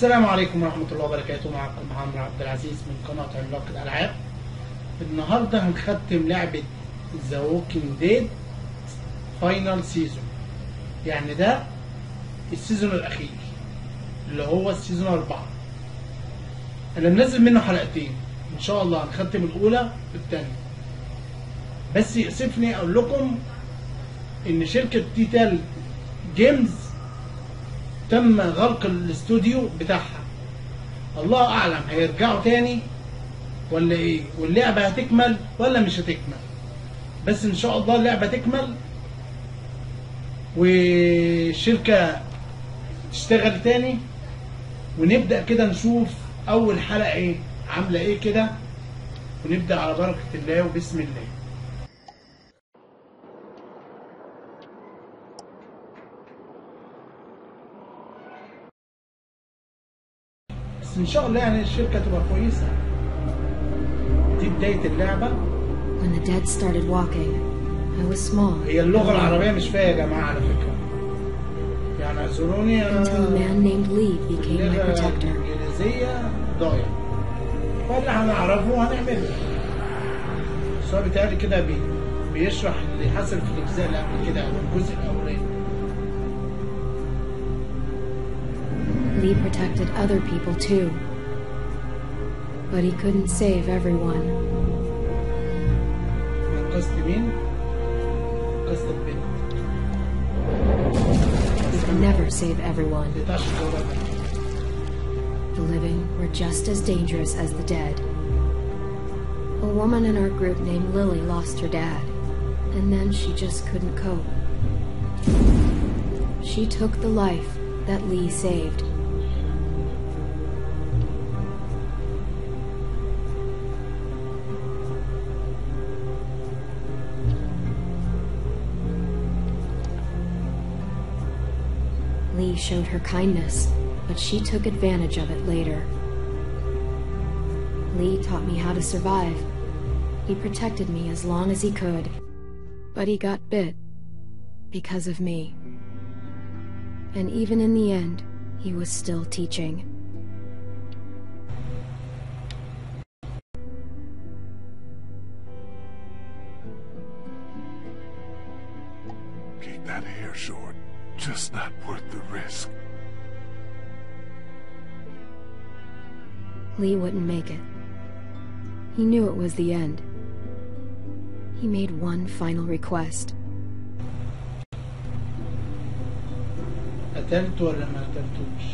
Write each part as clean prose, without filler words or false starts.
السلام عليكم ورحمة الله وبركاته. معكم عمرو عبد العزيز من قناة عملاق الالعاب. النهارده هنختم لعبة ذا واكينغ ديد فاينل سيزون، يعني ده السيزون الاخير اللي هو السيزون 4. انا منزل منه حلقتين، ان شاء الله هنختم الاولى والثانية. بس يأسفني اقول لكم ان شركة تيتال جيمز تم غلق الاستوديو بتاعها. الله اعلم هيرجعوا تاني ولا ايه، واللعبة هتكمل ولا مش هتكمل. بس ان شاء الله اللعبة تكمل والشركة تشتغل تاني، ونبدأ كده نشوف اول حلقة ايه عاملة ايه كده، ونبدأ على بركة الله وبسم الله. بس ان شاء الله يعني الشركة تبقى كويسة. دي بداية اللعبة. When the dead started walking, I was small. هي اللغة العربية مش فيها يا جماعة على فكرة، يعني اعذروني. Until a man named Lee became my protector. الإنجليزية ضايع، فاللي هنعرفه هنعمله. بس هو بيتهيألي كده بيشرح اللي حصل في الأجزاء اللي قبل كده أو الجزء الأولاني. Lee protected other people too, but he couldn't save everyone. أنقذت مين؟ أنقذت البنت. He could never save everyone. The living were just as dangerous as the dead. A woman in our group named Lily lost her dad, and then she just couldn't cope. She took the life that Lee saved. Lee showed her kindness, but she took advantage of it later. Lee taught me how to survive. He protected me as long as he could, but he got bit because of me. And even in the end, he was still teaching. Keep that hair short. Just not worth the risk. Lee wouldn't make it. He knew it was the end. He made one final request. قتلت ولا ما قتلتوش؟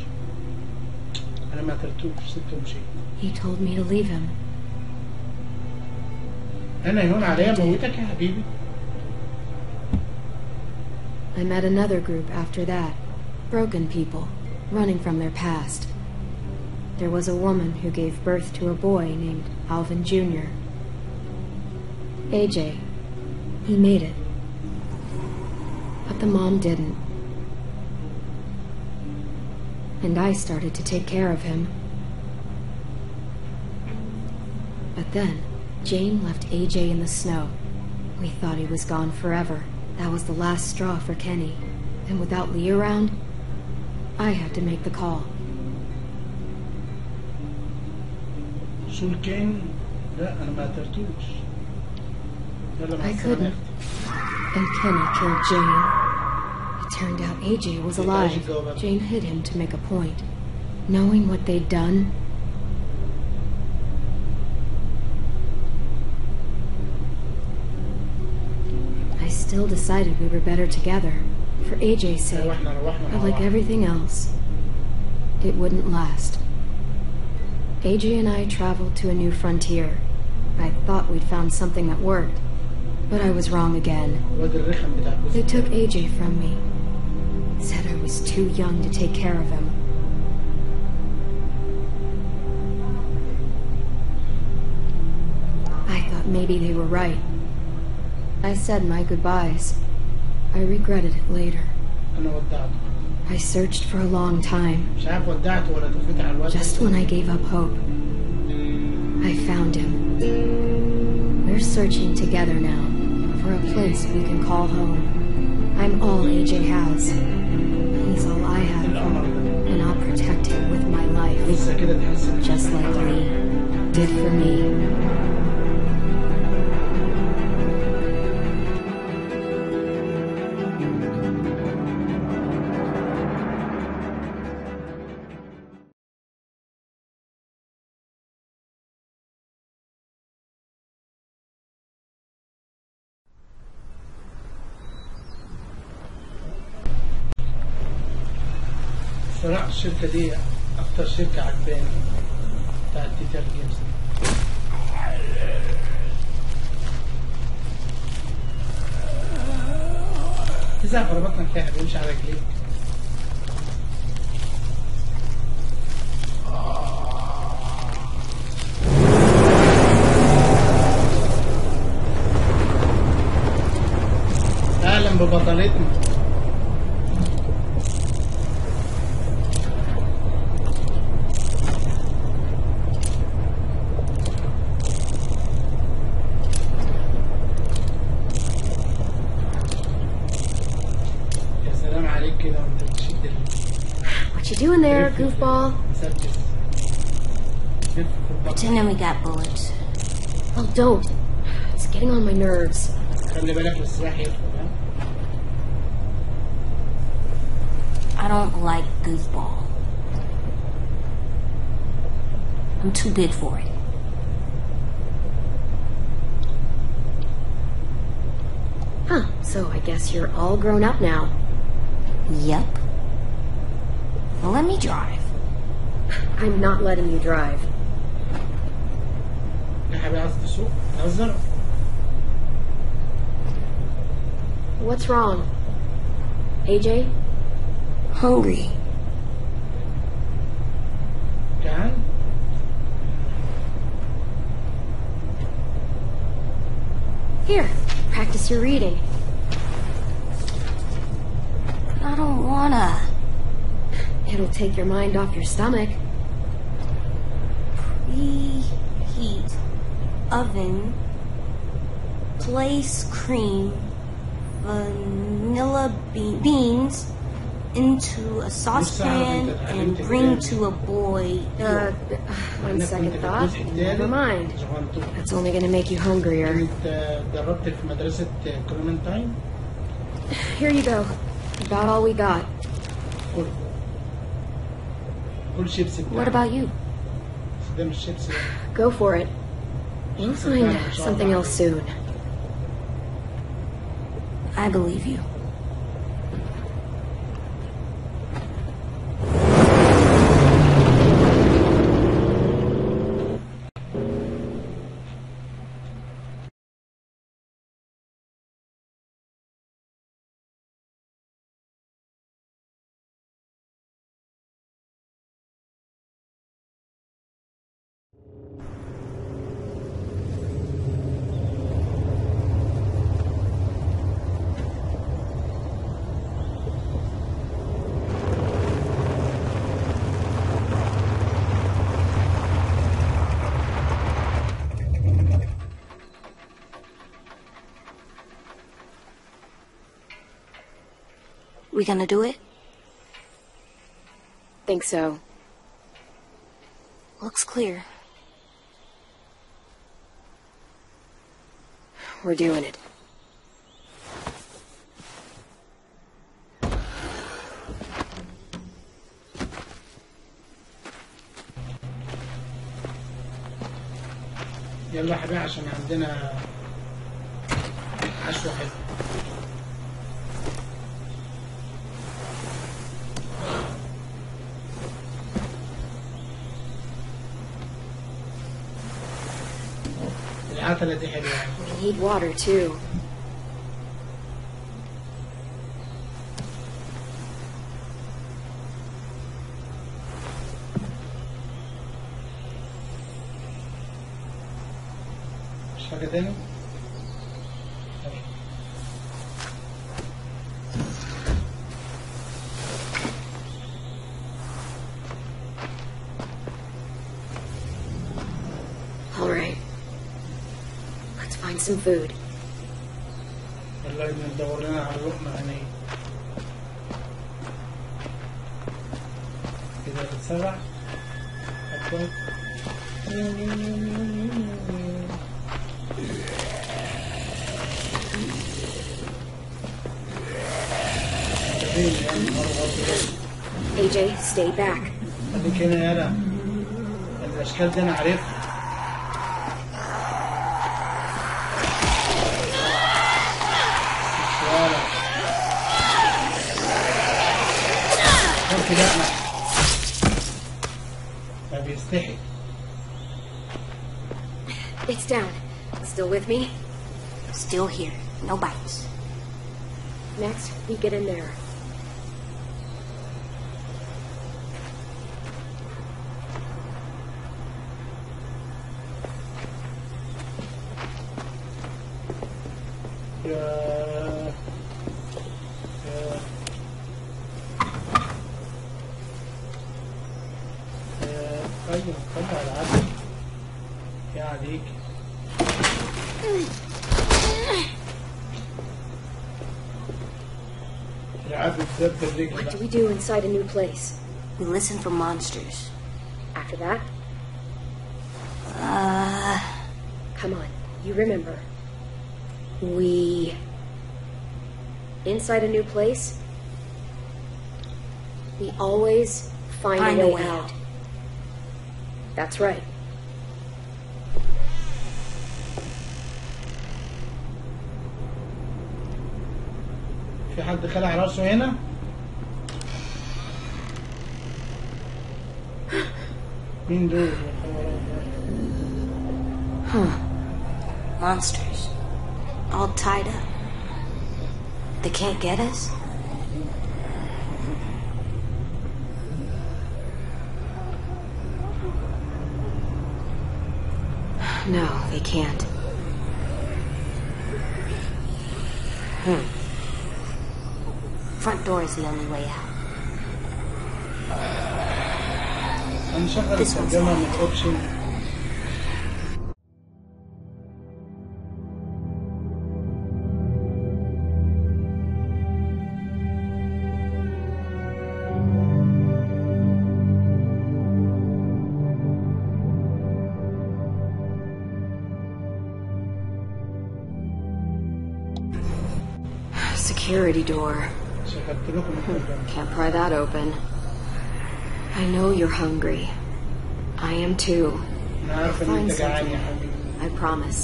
أنا ما قتلتوش، سبته ومشي. He told me to leave him. أنا يهون عليا موتك يا حبيبي. I met another group after that, broken people, running from their past. There was a woman who gave birth to a boy named Alvin Jr. AJ, he made it. But the mom didn't. And I started to take care of him. But then, Jane left AJ in the snow. We thought he was gone forever. That was the last straw for Kenny, and without Lee around, I had to make the call. شو الكين؟ لا أنا ما قتلتوش. I couldn't. And Kenny killed Jane. It turned out AJ was alive. Jane hid him to make a point. Knowing what they'd done, I still decided we were better together, for AJ's sake, but like everything else, it wouldn't last. AJ and I traveled to a new frontier. I thought we'd found something that worked, but I was wrong again. They took AJ from me, said I was too young to take care of him. I thought maybe they were right. I said my goodbyes. I regretted it later. I searched for a long time. Just when I gave up hope, I found him. We're searching together now for a place we can call home. I'm all AJ has. He's all I have, and I'll protect him with my life. just like Lee did for me. صراحة الشركة دي أكتر شركة عجباني بتاعت تيتر جيمز. تزعل ربطنا الكاحل بيمشي على رجليك. أهلا ببطلتنا. What you doing there, goofball? Pretending we got bullets. Oh, don't. It's getting on my nerves. I don't like goofball. I'm too big for it. Huh, so I guess you're all grown up now. Yep. Well, let me drive. I'm not letting you drive. What's wrong? AJ? Hungry. John? Here, practice your reading. I don't wanna. It'll take your mind off your stomach. Preheat oven. Place cream, vanilla beans into a saucepan and bring to a boil. On second thought, never mind. That's only gonna make you hungrier. Here you go. About all we got. What about you? Go for it. We'll find something else soon. I believe you. We gonna do it? Think so. Looks clear. We're doing it. يلا يا حبيبي عشان عندنا حشوة حلوة. العتلة دي حلوة. We need water too. مش حاجة تاني؟ All right. Let's find some food. والله ندور لنا على لقمة هنية. كده بتسرع. AJ, stay back. خليك هنا يالا. الاشكال دي انا عارفها. لا ما بيستحي. It's down. Still with me? Still here. No bites. Next, we get in there. طيب طلع العدل يا عليك. العدل بسبب الرجل. What do we do inside a new place? We listen for monsters. After that? Come on, you remember. Inside a new place, we always find a way out. That's right. في حد خلع راسه هنا؟ مين دول؟ Huh. Monsters. All tied up. They can't get us? No, they can't. Front door is the only way out. هنشغل الترجمة من اوبشن. Security door. Can't pry that open. I know you're hungry. I am too. I'll find something. I promise.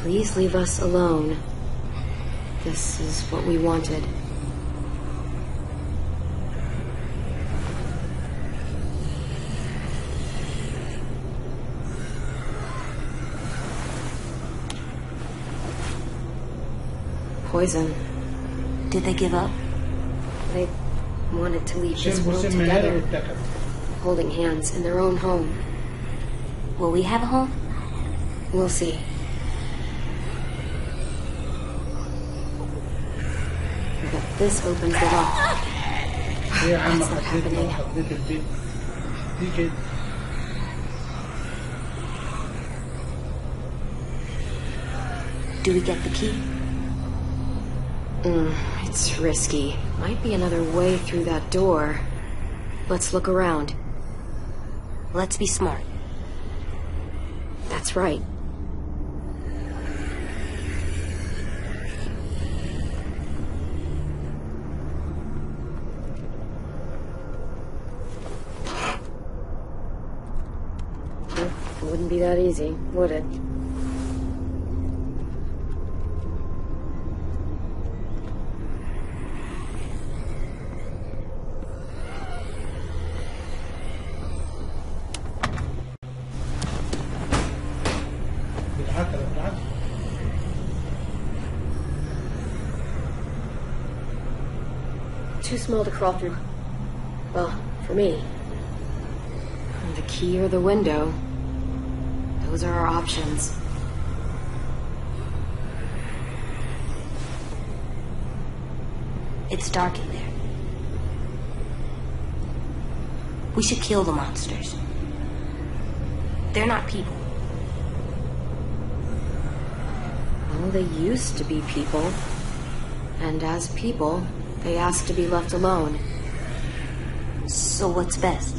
Please leave us alone. This is what we wanted. Poison. Did they give up? They wanted to leave this world together, holding hands in their own home. Will we have a home? We'll see. But this opens it up. That's not happening. Do we get the key? It's risky. Might be another way through that door. Let's look around. Let's be smart. That's right. It wouldn't be that easy, would it? Too small to crawl through. Well, for me. The key or the window. Those are our options. It's dark in there. We should kill the monsters. They're not people. Well, they used to be people. And as people, they asked to be left alone. So what's best?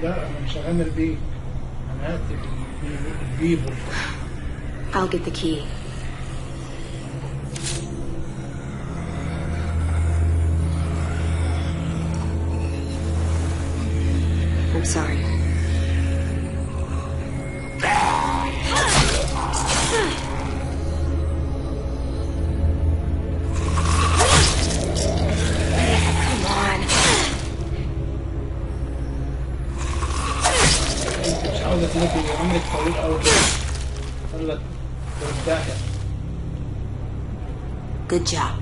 لا أنا مش هغامر بيك. أنا هقتل البيبل. I'll get the key. I'm sorry. عمرك طويل قوي كده. خلت ترجعها. Good job.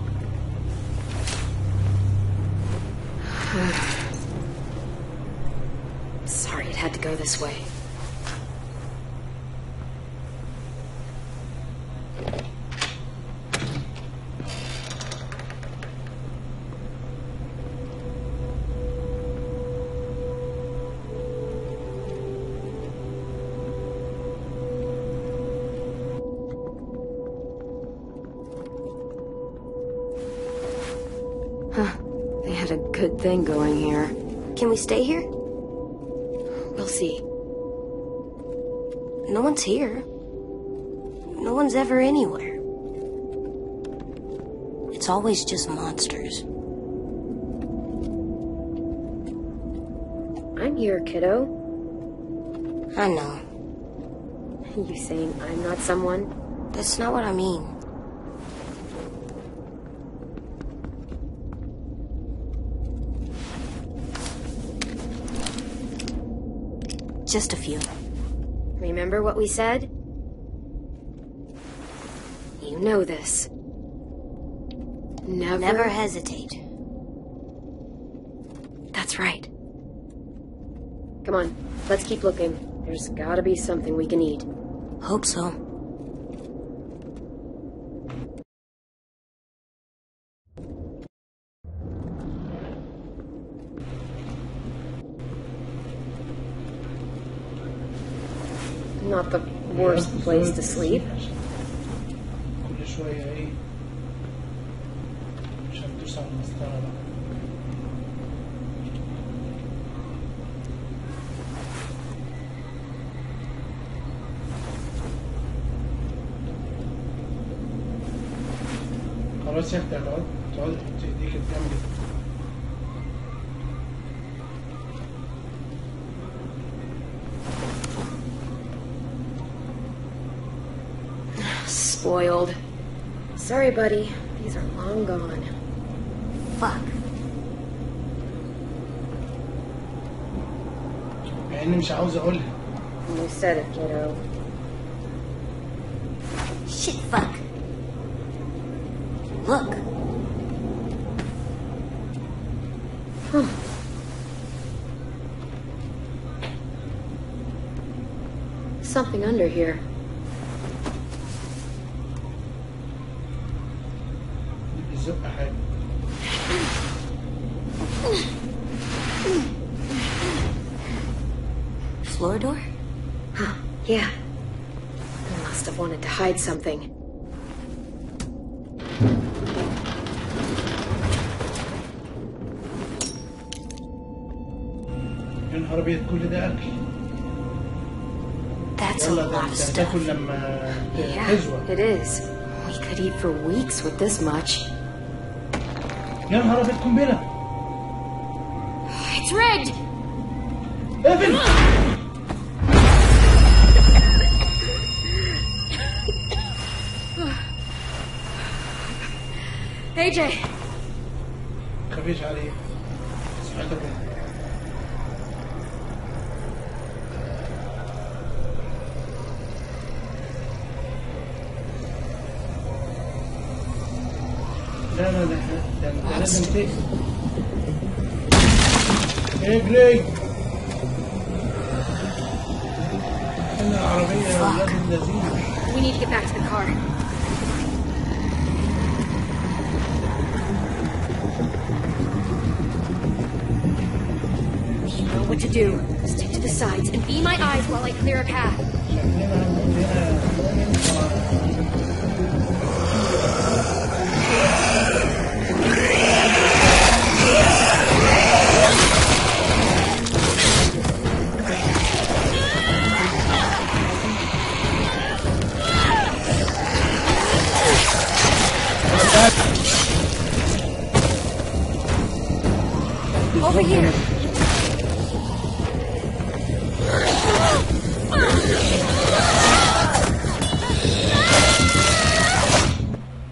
Sorry it had to go this way. They had a good thing going here. Can we stay here? We'll see. No one's here. No one's ever anywhere. It's always just monsters. I'm here, kiddo. I know. You saying I'm not someone? That's not what I mean. Just a few. Remember what we said? You know this. Never hesitate. That's right. Come on, let's keep looking. There's gotta be something we can eat. Hope so. Not the worst place to sleep. كل شوية إيه عشان تدوس على المسطرة بقى. خلاص يا أختي تقعد تديك الجنب. Spoiled. Sorry, buddy. These are long gone. Fuck. يعني مش عاوز أقولها. You said it, kiddo. Shit, fuck. Look. Huh. Something under here. بيزق حاجة. Floor door? Huh. Yeah. They must have wanted to hide something. يا نهار أبيض كل ده أكل. That's a lot of stuff. تاكل لما تزوى. It is. We could eat for weeks with this much. يا نهار أبيض قنبلة. It's rigged! اقفل. AJ! خفيش عليه. صحتك. لا لا ده انت لازم تجري. اجري. We need to get back to the car. You know what to do. Stick to the sides and be my eyes while I clear a path. Over here.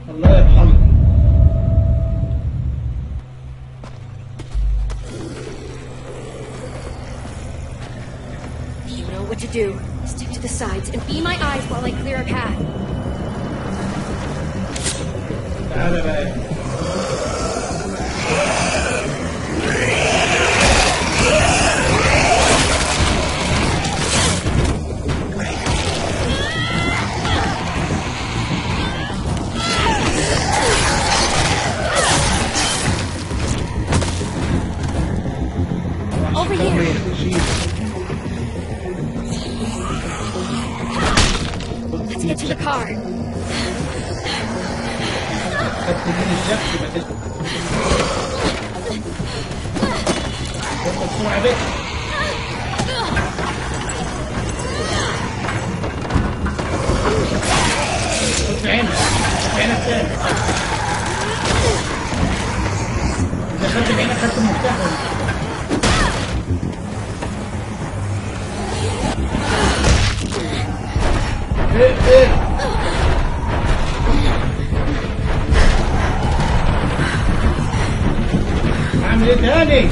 الله يرحمه. You know what to do. Stick to the sides and be my eyes while I clear a path. تعالى بقى. Over here. Let's get to the car. دخلت بعينك خدت المفتاح. اعمل ايه تاني؟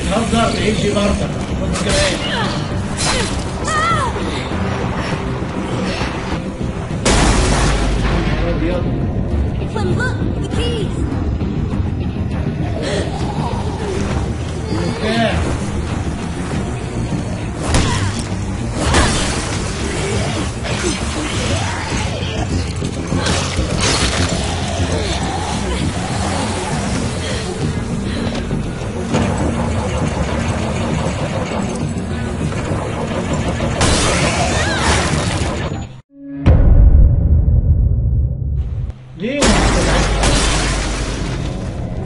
بتهزر تعيش برضه خد كمان. Clem, look, the keys.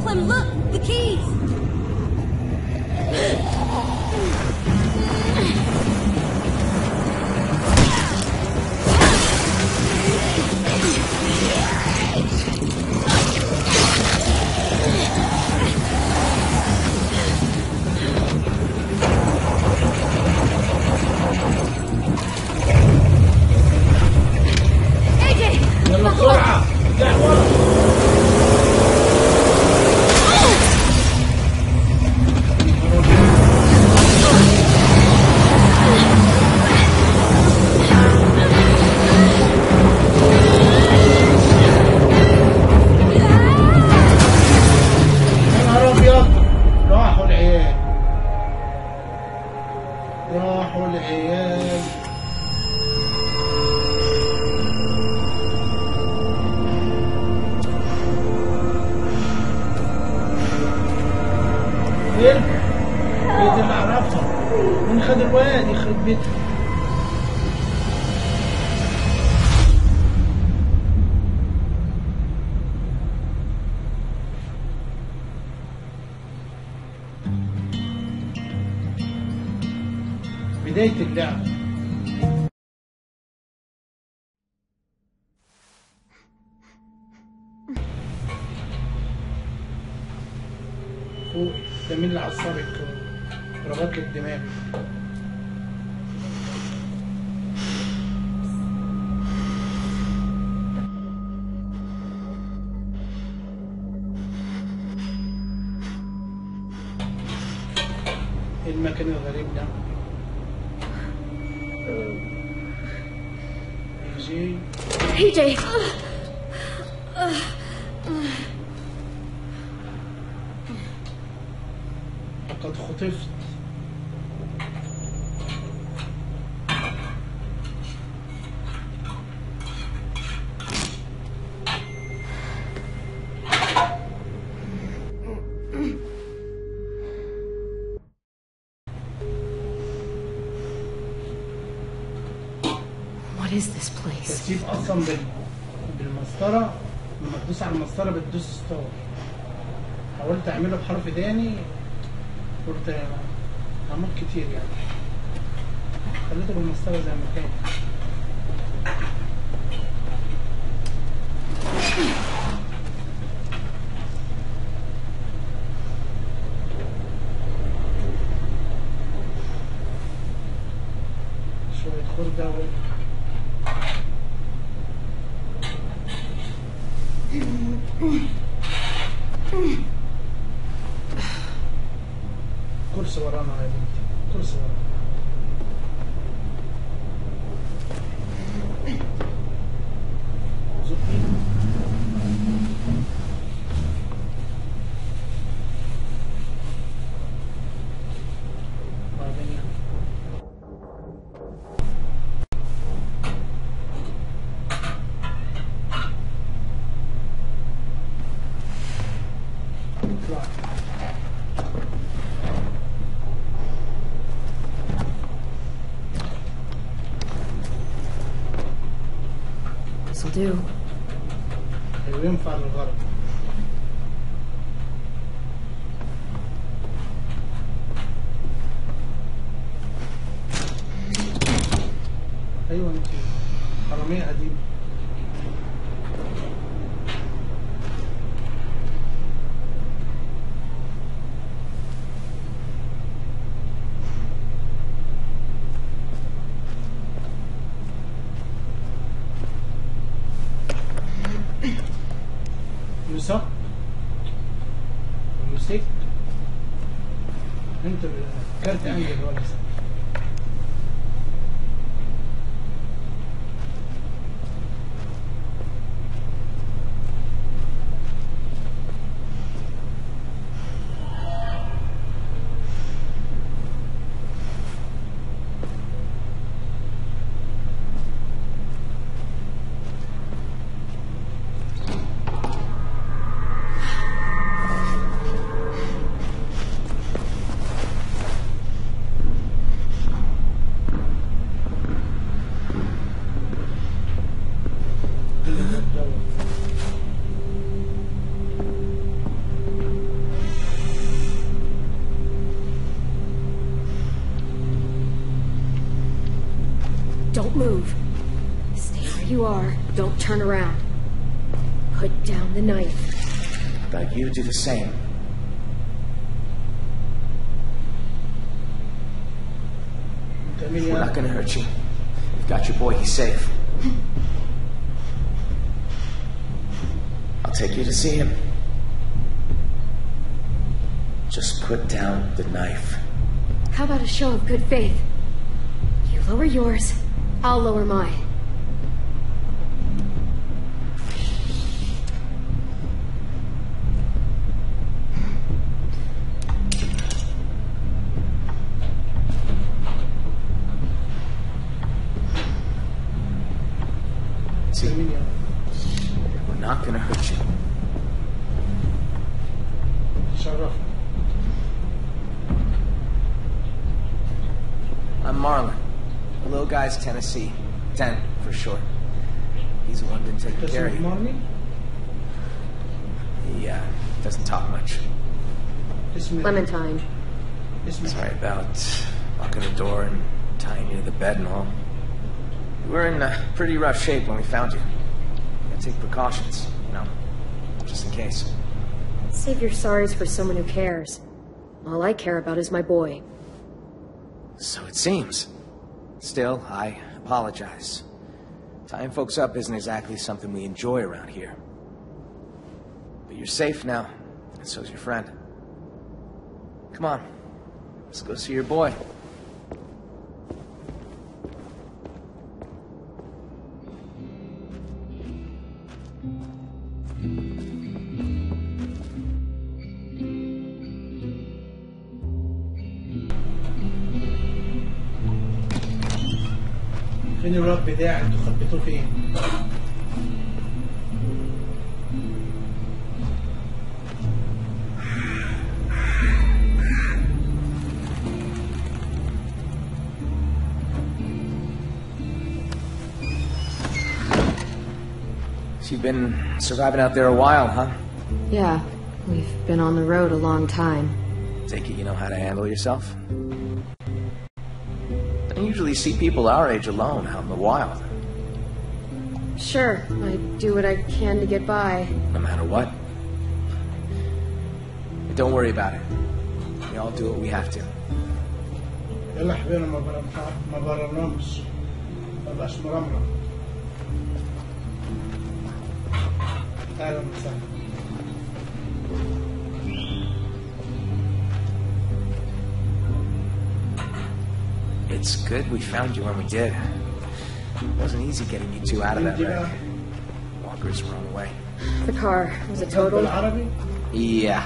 Clem, look, the keys. يلا بسرعة ارجع ورا. يا نهار أبيض. راحوا العيال. راحوا العيال. ايه دي اللي اعرفها. مين خد الواد يخرب بيتها. بداية اللعبة. فوق ده مين اللي عصبك وربط لك الدماغ؟ المكان الغريب ده؟ AJ. لقد خطفت. What is this place? تسيب اصلا بالمسطره، لما تدوس على المسطره بتدوس ستار. حاولت اعمله بحرف تاني قلت هموت كتير يعني، خليته بالمسطره زي ما كان. شويه خردة كرسي ورانا يا بنتي، كرسي ورانا. زقي. بعدين يعني. اطلع. This'll do. ينفع للغرب. ايوه انت حرامية قديمة. يوسف يوسك انت كارت انجل ولا سنة. Don't move. Stay where you are. Don't turn around. Put down the knife. But you do the same. We're not gonna hurt you. We've got your boy, he's safe. I'll take you to see him. Just put down the knife. How about a show of good faith? You lower yours, I'll lower mine. See, we're not gonna hurt you. شرفت. I'm Marlon. The little guy's Tennessee. 10 for short. He's the one been taking care of you. He doesn't talk much. Clementine. Sorry about locking the door and tying you to the bed and all. We were in pretty rough shape when we found you. Gotta take precautions, you know, just in case. Save your sorries for someone who cares. All I care about is my boy. So it seems. Still, I apologize. Tying folks up isn't exactly something we enjoy around here. But you're safe now, and so's your friend. Come on. Let's go see your boy. فين الواد بتاعي؟ انتوا خبيتوه فين؟ So you've been surviving out there a while, huh? Yeah, we've been on the road a long time. Take it you know how to handle yourself? I usually see people our age alone out in the wild. Sure, I do what I can to get by. No matter what. But don't worry about it. We all do what we have to. يلا حبيبنا ما بررناش ما بقاش مرمرة. أهلا وسهلا. It's good we found you when we did. It wasn't easy getting you two out of that wreck. Walkers were on the way. The car was a total... Yeah.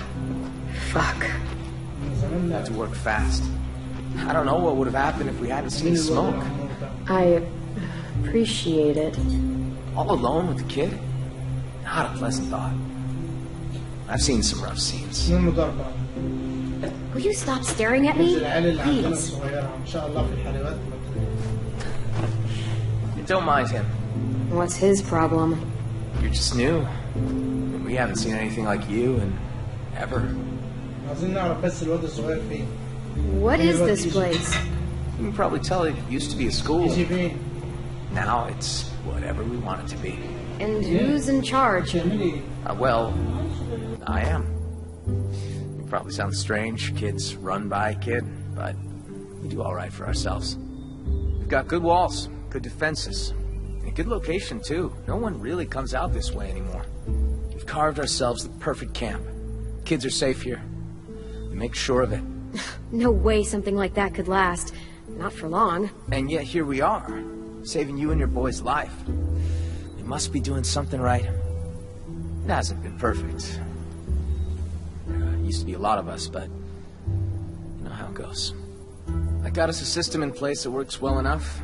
Fuck. We had to work fast. I don't know what would have happened if we hadn't seen smoke. I appreciate it. All alone with the kid? Not a pleasant thought. I've seen some rough scenes. Will you stop staring at me? Please. Don't mind him. What's his problem? You're just new. We haven't seen anything like you in ever. What is this place? You can probably tell it used to be a school. Now it's whatever we want it to be. And who's in charge? Well, I am. It probably sounds strange, kids run by a kid, but we do all right for ourselves. We've got good walls, good defenses, and good location too. No one really comes out this way anymore. We've carved ourselves the perfect camp. Kids are safe here. We make sure of it. No way something like that could last. Not for long. And yet here we are, saving you and your boy's life. We must be doing something right. It hasn't been perfect. Used to be a lot of us, but you know how it goes. I got us a system in place that works well enough.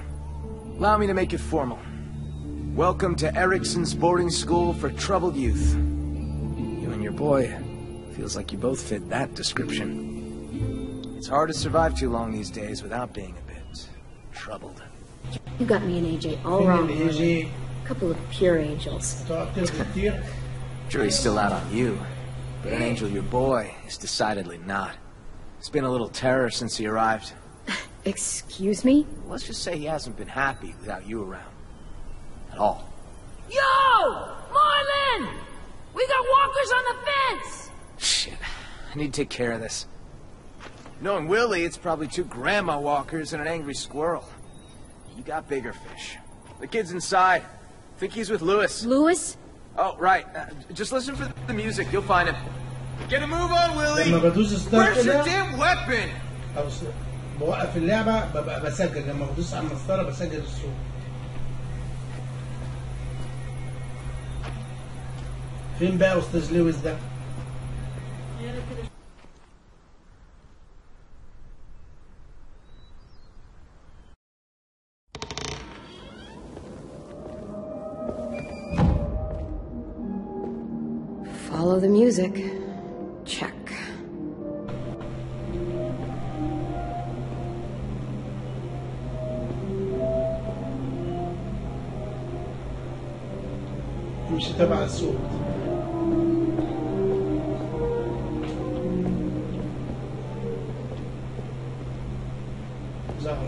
Allow me to make it formal. Welcome to Erickson's boarding school for troubled youth. You and your boy feels like you both fit that description. It's hard to survive too long these days without being a bit troubled. You got me and AJ all wrong. A couple of pure angels. Jury's still out on you, but an angel your boy is decidedly not. It's been a little terror since he arrived. Excuse me? Let's just say he hasn't been happy without you around. At all. Yo! Marlin! We got walkers on the fence! Shit. I need to take care of this. Knowing Willie, it's probably 2 grandma walkers and an angry squirrel. You got bigger fish. The kid's inside. Think he's with Lewis. Lewis? Oh, right. Just listen for the music. You'll find him. Get a move on, Willie! Where's your damn weapon? بوقف اللعبة ببقى بسجل لما بدوس على المسطرة بسجل الصوت. فين بقى أستاذ لويس ده؟ Follow the music. Check. مش تبع الصوت.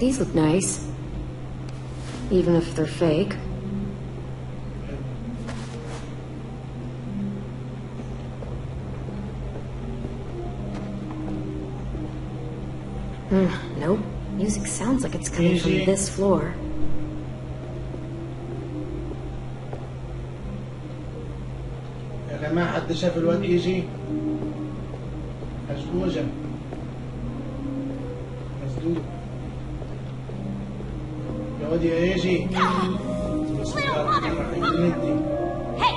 These look nice. Even if they're fake. Nope. Music sounds like it's coming from this floor. يا جماعة حد شاف الواد يجي؟ أشجوجة. مسدود يا واد يا ايجي. بسم الله الرحمن الرحيم. ندي. Hey!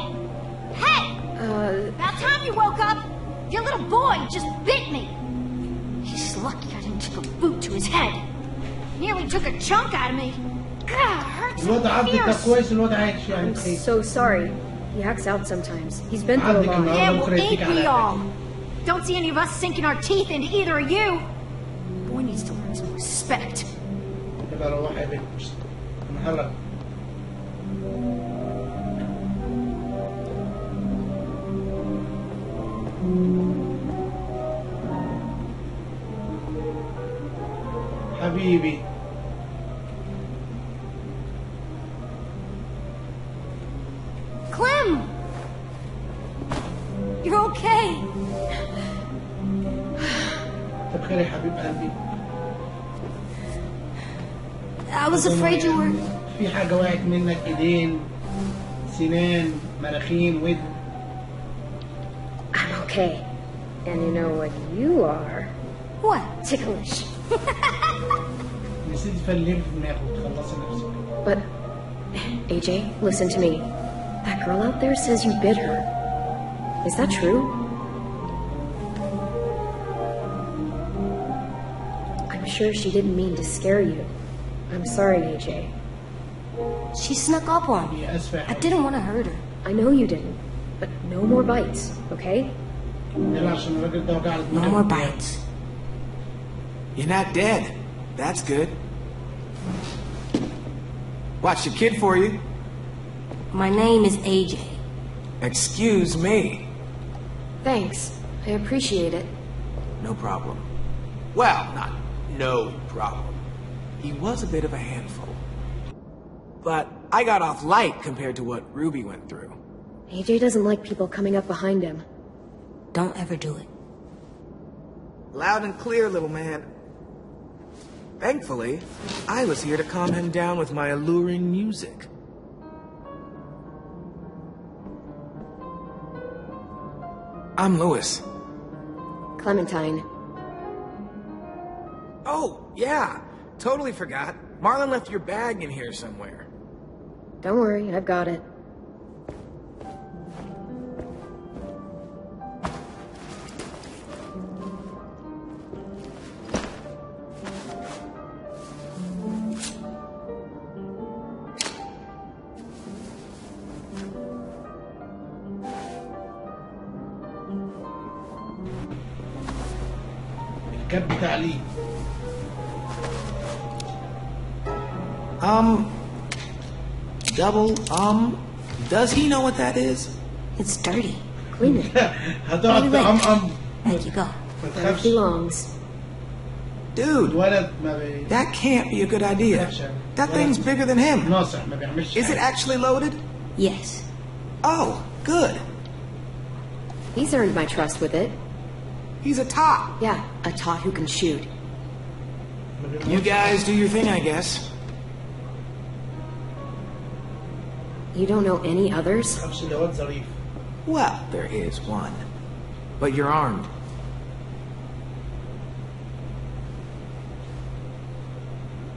Hey! About time you woke up! Your little boy just bit me! He's lucky I didn't take a boot to his head. Nearly took a chunk out of me. God, hurts الواد عبد انت fierce. كويس الواد عايش يعني I'm بخير. so sorry. He acts out sometimes. He's been through a عندك lot. النهارده Yeah, well, بكره يديك ain't we على all? قفاك. Don't see any of us sinking our teeth into either of you. Boy needs to learn some respect. يلا روح يا بنت. انهرب. حبيبي. Clem! You're okay. طب خير يا حبيب قلبي. I was afraid you were... في حاجة وقعت منك، ايدين، سنان، مراخين، ودن. I'm okay. And you know what you are? What? Ticklish. نسيت تفلم في دماغك وتخلصي نفسك. But, AJ, listen to me. That girl out there says you bit her. Is that true? I'm sure she didn't mean to scare you. I'm sorry, AJ. She snuck up on me. يا أسفة يا I حبيبي. didn't want to hurt her. I know you didn't. But no more bites, okay? يلا عشان الراجل ده وجع لي No دماغي. more bites. You're not dead. That's good. Watch your kid for you. My name is AJ. Excuse me. Thanks. I appreciate it. No problem. Well, not no problem. He was a bit of a handful. But I got off light compared to what Ruby went through. AJ doesn't like people coming up behind him. Don't ever do it. Loud and clear, little man. Thankfully, I was here to calm him down with my alluring music. I'm Lewis. Clementine. Oh, yeah. Totally forgot. Marlon left your bag in here somewhere. Don't worry, I've got it. الكاب بتاع ليه. Does he know what that is? It's dirty. Clean it. هتقعد تقمقم. There you go. ما Where it تخافش. belongs. Dude, الولد ما بي... that can't be a good idea. That thing's bigger than him. ناصح ما بيعملش Is it حاجة. actually loaded? Yes. Oh, good. He's earned my trust with it. He's a top. Yeah, a tot who can shoot. ما بيعملش You guys do your thing, I guess. You don't know any others? ما تخافش ده واد ظريف. Well, there is one. But you're armed.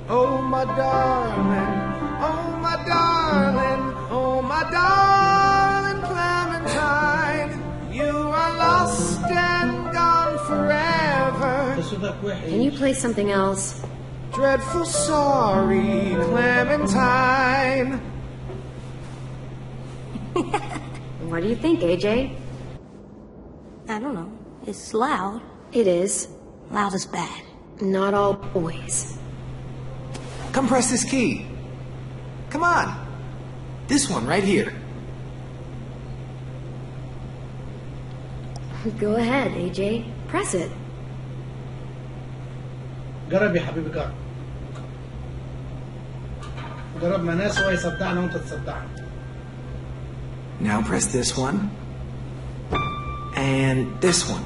Oh, my darling. Oh, my darling. Oh, my darling Clementine. You are lost and gone forever. ده صوتك وحش. Can you play something else? Dreadful sorry, Clementine. What do you think, AJ? I don't know. It's loud. It is. Loud is bad. Not always. Come press this key. Come on. This one right here. Go ahead, AJ. Press it. جرب يا حبيبي جرب. جرب ما ناس هو يصدعنا وانت تصدعنا. Now press this one. And this one.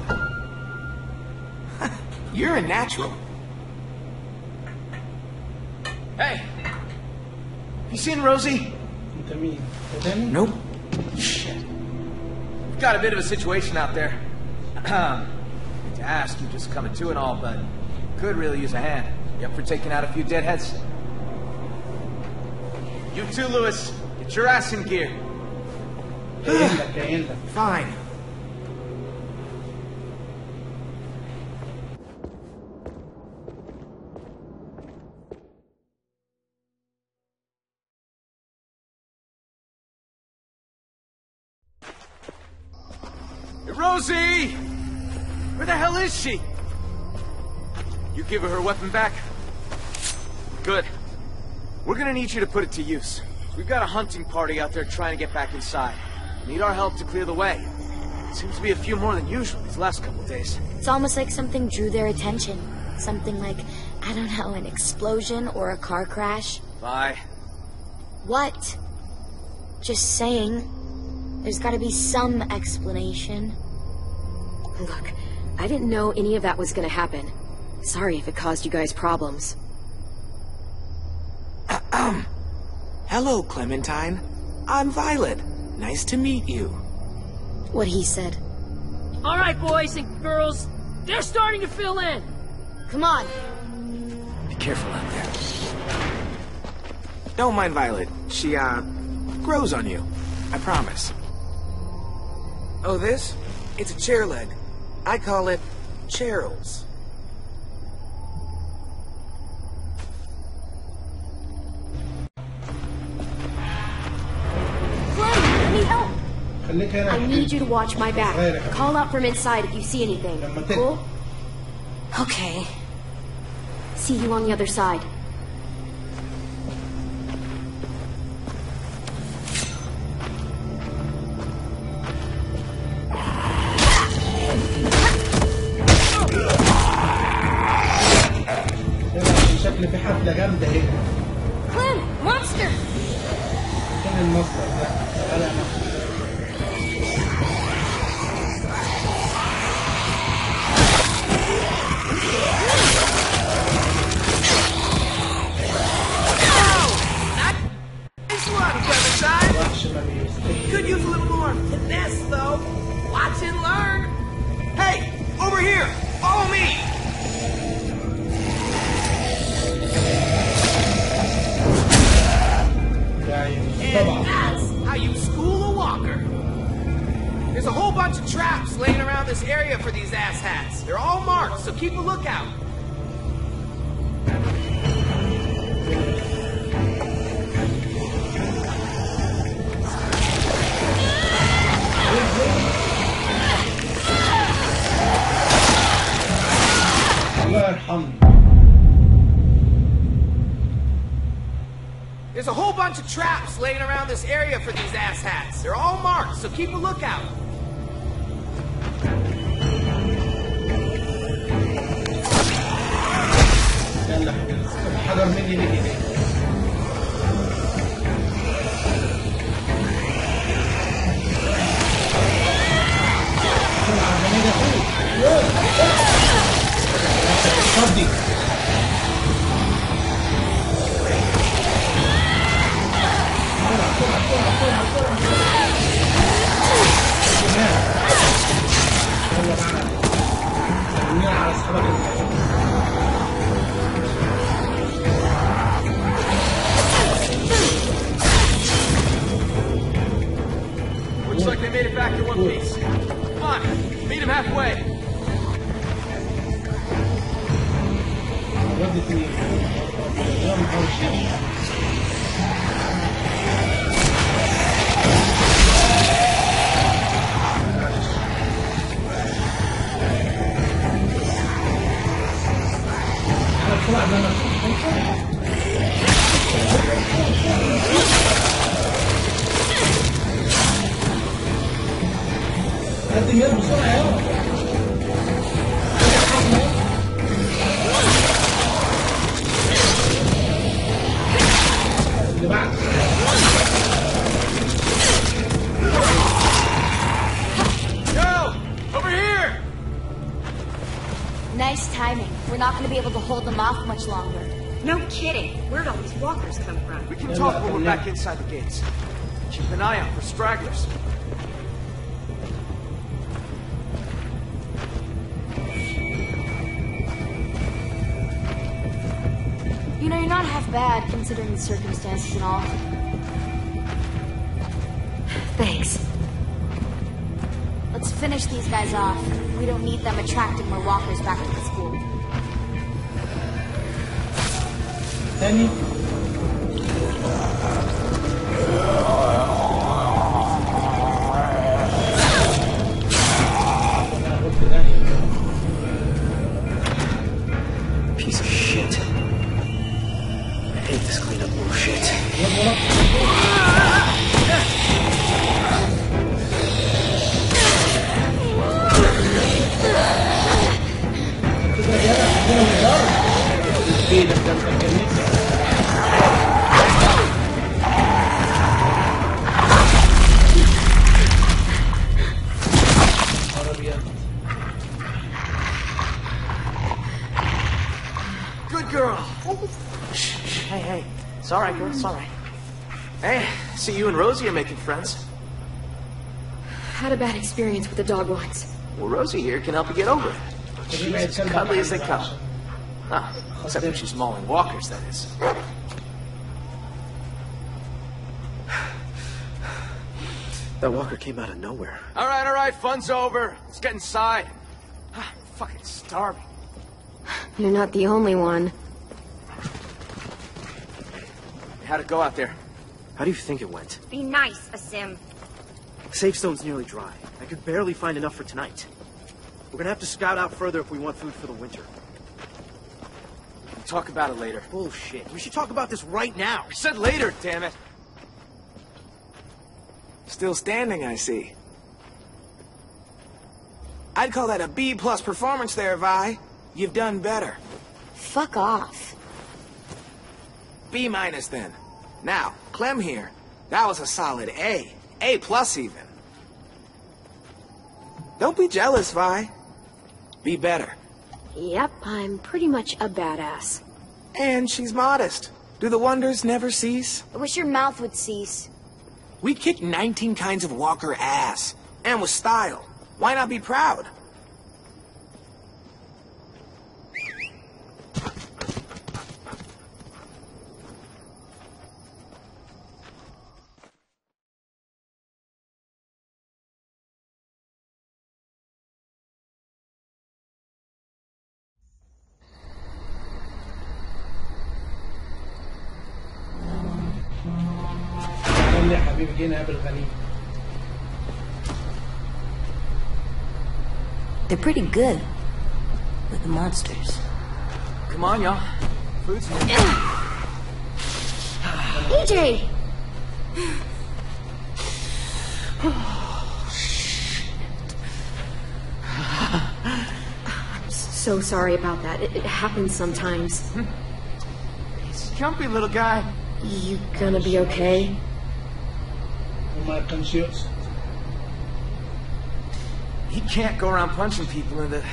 You're a natural. Hey! You seen Rosie? انت مين؟ انت تاني؟ Nope. Shit. We've got a bit of a situation out there. To ask, you just coming to and all, but could really use a hand. You up for taking out a few deadheads? You too, Lewis. Get your ass in gear. Fine. Hey, Rosie! Where the hell is she? You give her weapon back? Good. We're gonna need you to put it to use. We've got a hunting party out there trying to get back inside. Need our help to clear the way. Seems to be a few more than usual these last couple days. It's almost like something drew their attention. Something like, I don't know, an explosion or a car crash. Bye. What? Just saying. There's gotta be some explanation. Look, I didn't know any of that was gonna happen. Sorry if it caused you guys problems. Hello, Clementine. I'm Violet. Nice to meet you. What he said. All right, boys and girls. They're starting to fill in. Come on. Be careful out there. Don't mind Violet. She, grows on you. I promise. Oh, this? It's a chair leg. I call it Cheryl's. Let me help. I need you to watch my back. Call out from inside if you see anything. Cool? Okay. See you on the other side. شكل في حفلة جامدة اهي. Clem, monster. فين المصدر ده؟ تعالى يا مصدر. Could use a little more finesse, though. Watch and learn. Hey, over here. Follow me. And that's how you school a walker. There's a whole bunch of traps laying around this area for these asshats. They're all marked, so keep a lookout. There's a whole bunch of traps laying around this area for these asshats. They're all marked, so keep a lookout. يلا حضر مني ليه. فضي. Looks like they made it back in one piece. Come on, meet him halfway. Nice timing. We're not going to be able to hold them off much longer. No kidding. Where'd all these walkers come from? We can talk when we're back inside the gates. Keep an eye out for stragglers. You're not half bad, considering the circumstances and all. Thanks. Let's finish these guys off. We don't need them attracting more walkers back to the school. تاني Piece of shit. I hate this cleanup bullshit. Good girl. Hey. It's alright, girl. It's alright. Hey, see you and Rosie are making friends. Had a bad experience with the dog once. Well, Rosie here can help you get over it. She's as cuddly as they come. Ah, except when she's mauling walkers, that is. That walker came out of nowhere. All right, fun's over. Let's get inside. I'm fucking starving. You're not the only one. How'd it go out there? How do you think it went? Be nice, Asim. Safe stone's nearly dry. I could barely find enough for tonight. We're gonna have to scout out further if we want food for the winter. We'll talk about it later. Bullshit. We should talk about this right now. I said later, damn it. Still standing, I see. I'd call that a B+ performance there, Vi. You've done better. Fuck off. B- then. Now, Clem here. That was a solid A. A+ even. Don't be jealous, Vi. Be better. Yep, I'm pretty much a badass. And she's modest. Do the wonders never cease? I wish your mouth would cease. We kicked 19 kinds of walker ass. And with style. Why not be proud? يا حبيبي جينا قبل غريب. They're pretty good with the monsters. Come on, y'all. Food's here. AJ! I'm so sorry about that. It happens sometimes. He's a jumpy little guy. You gonna be okay? وما كانش يقصد. He can't go around punching people in the...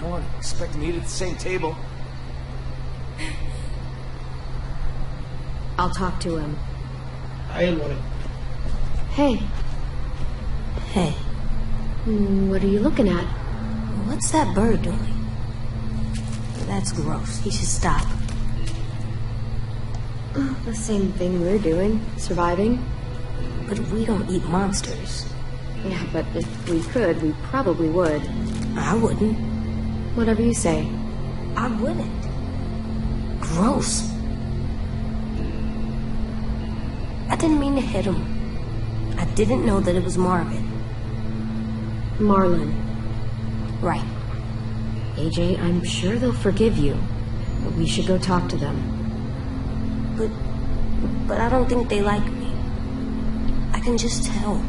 No one expect him to eat at the same table. I'll talk to him. حلو. Hey. Hey, What are you looking at? what's that bird doing? That's gross. He should stop. The same thing we're doing. Surviving. But we don't eat monsters. Yeah, but if we could, we probably would. I wouldn't. Whatever you say. I wouldn't. Gross. I didn't mean to hit him. I didn't know that it was Marvin. Marlon. Right. AJ, I'm sure they'll forgive you. But we should go talk to them. But I don't think they like me. I can just tell.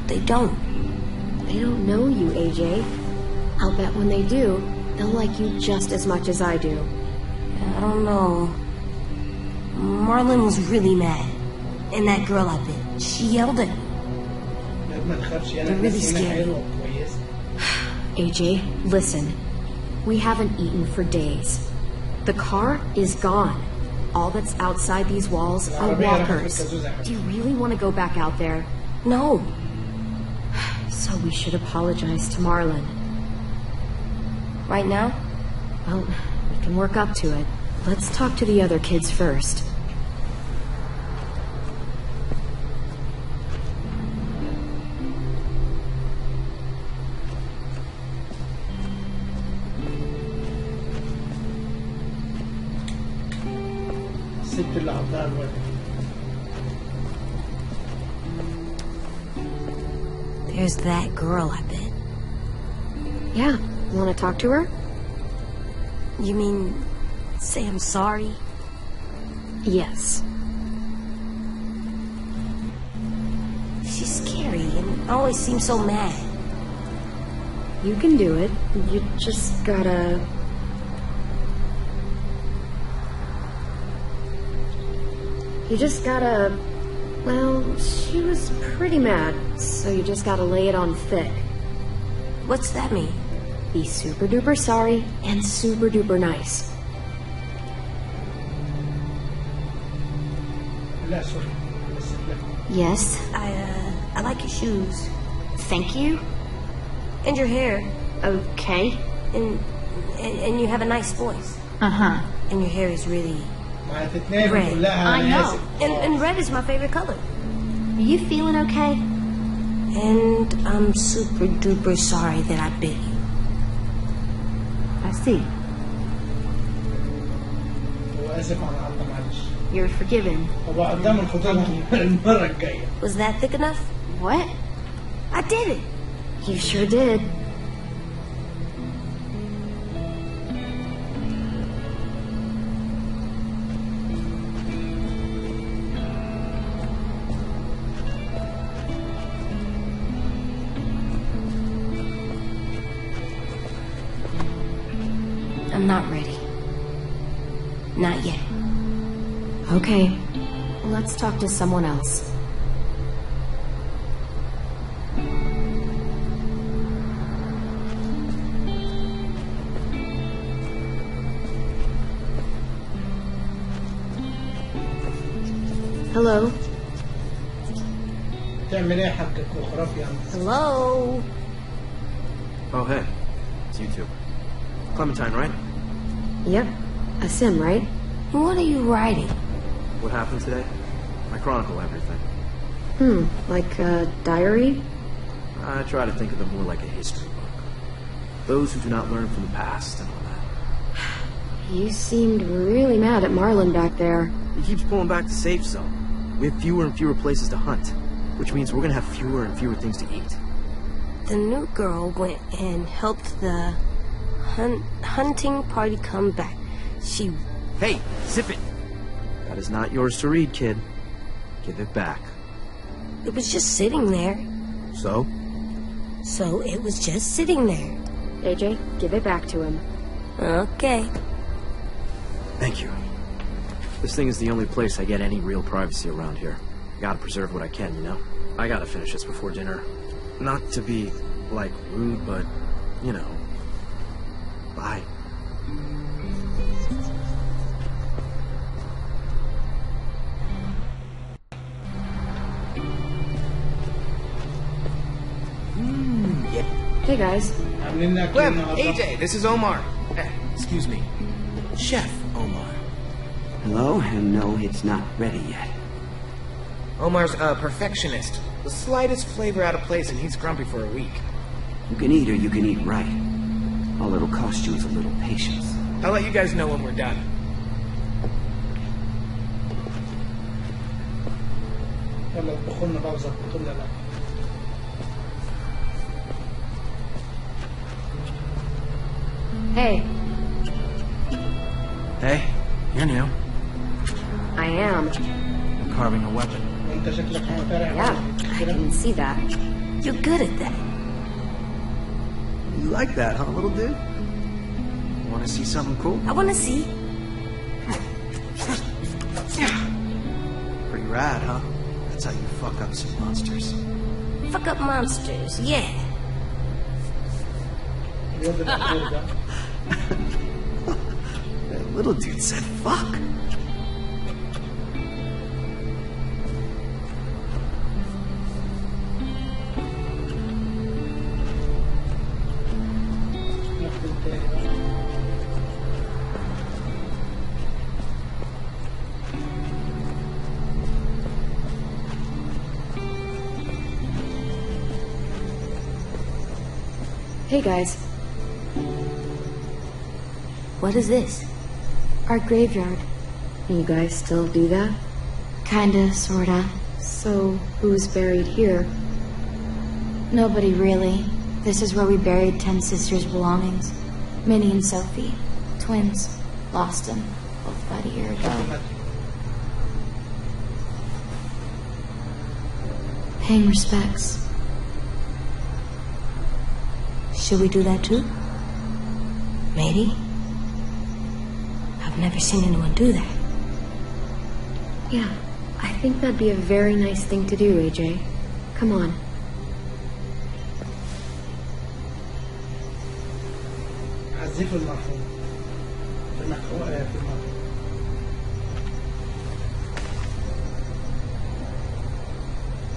They don't. They don't know you, AJ. I'll bet when they do, they'll like you just as much as I do. I don't know. Marlon was really mad. And that girl I bit, she yelled at me. They're really scared. AJ, listen. We haven't eaten for days. The car is gone. All that's outside these walls are walkers. Do you really want to go back out there? No. So we should apologize to Marlon. Right now? Well, we can work up to it. Let's talk to the other kids first. There's that girl, I bet. Yeah, wanna talk to her? You mean, say I'm sorry? Yes. She's scary and always seems so mad. You can do it. You just gotta... Well, she was pretty mad, so you just gotta lay it on thick. What's that mean? Be super duper sorry and super duper nice. Yes, I like your shoes. Thank you. And your hair. Okay. And you have a nice voice. Uh-huh. And your hair is really... red. I know. And red is my favorite color. Are you feeling okay? And I'm super duper sorry that I bit you. I see. You're forgiven. Was that thick enough? What? I did it. You sure did. I'm not ready. Not yet. Okay, let's talk to someone else. Hello? Hello? Oh, hey. It's you two. Clementine, right? Yep. A sim, right? What are you writing? What happened today? I chronicle everything. Like a diary? I try to think of them more like a history book. Those who do not learn from the past and all that. You seemed really mad at Marlin back there. He keeps pulling back the safe zone. We have fewer and fewer places to hunt, which means we're gonna have fewer and fewer things to eat. The new girl went and helped the hunting party come back. She... Hey, zip it! That is not yours to read, kid. Give it back. It was just sitting there. So? So it was just sitting there. AJ, give it back to him. Okay. Thank you. This thing is the only place I get any real privacy around here. I gotta preserve what I can, you know? I gotta finish this before dinner. Not to be, like, rude, but, you know. Bye. Yeah. Hey, guys. Clem, AJ, this is Omar. Excuse me. Chef Omar. Hello, and no, it's not ready yet. Omar's a perfectionist. The slightest flavor out of place and he's grumpy for a week. You can eat or you can eat right. All it'll cost you is a little patience. I'll let you guys know when we're done. Hey. Hey, you're new. I am. I'm carving a weapon. Yeah, I didn't see that. You're good at that. You like that, huh, little dude? Want to see something cool? I want to see. Pretty rad, huh? That's how you fuck up some monsters. Fuck up monsters, yeah. That little dude said fuck. Hey guys. What is this? Our graveyard. You guys still do that? Kinda, sorta. So, who's buried here? Nobody really. This is where we buried 10 sisters' belongings. Minnie and Sophie. Twins. Lost them. Both about a year ago. Paying respects. Should we do that too? Maybe? I've never seen anyone do that. Yeah, I think that'd be a very nice thing to do, AJ. Come on. عزيف المرحوم. في المرحوم.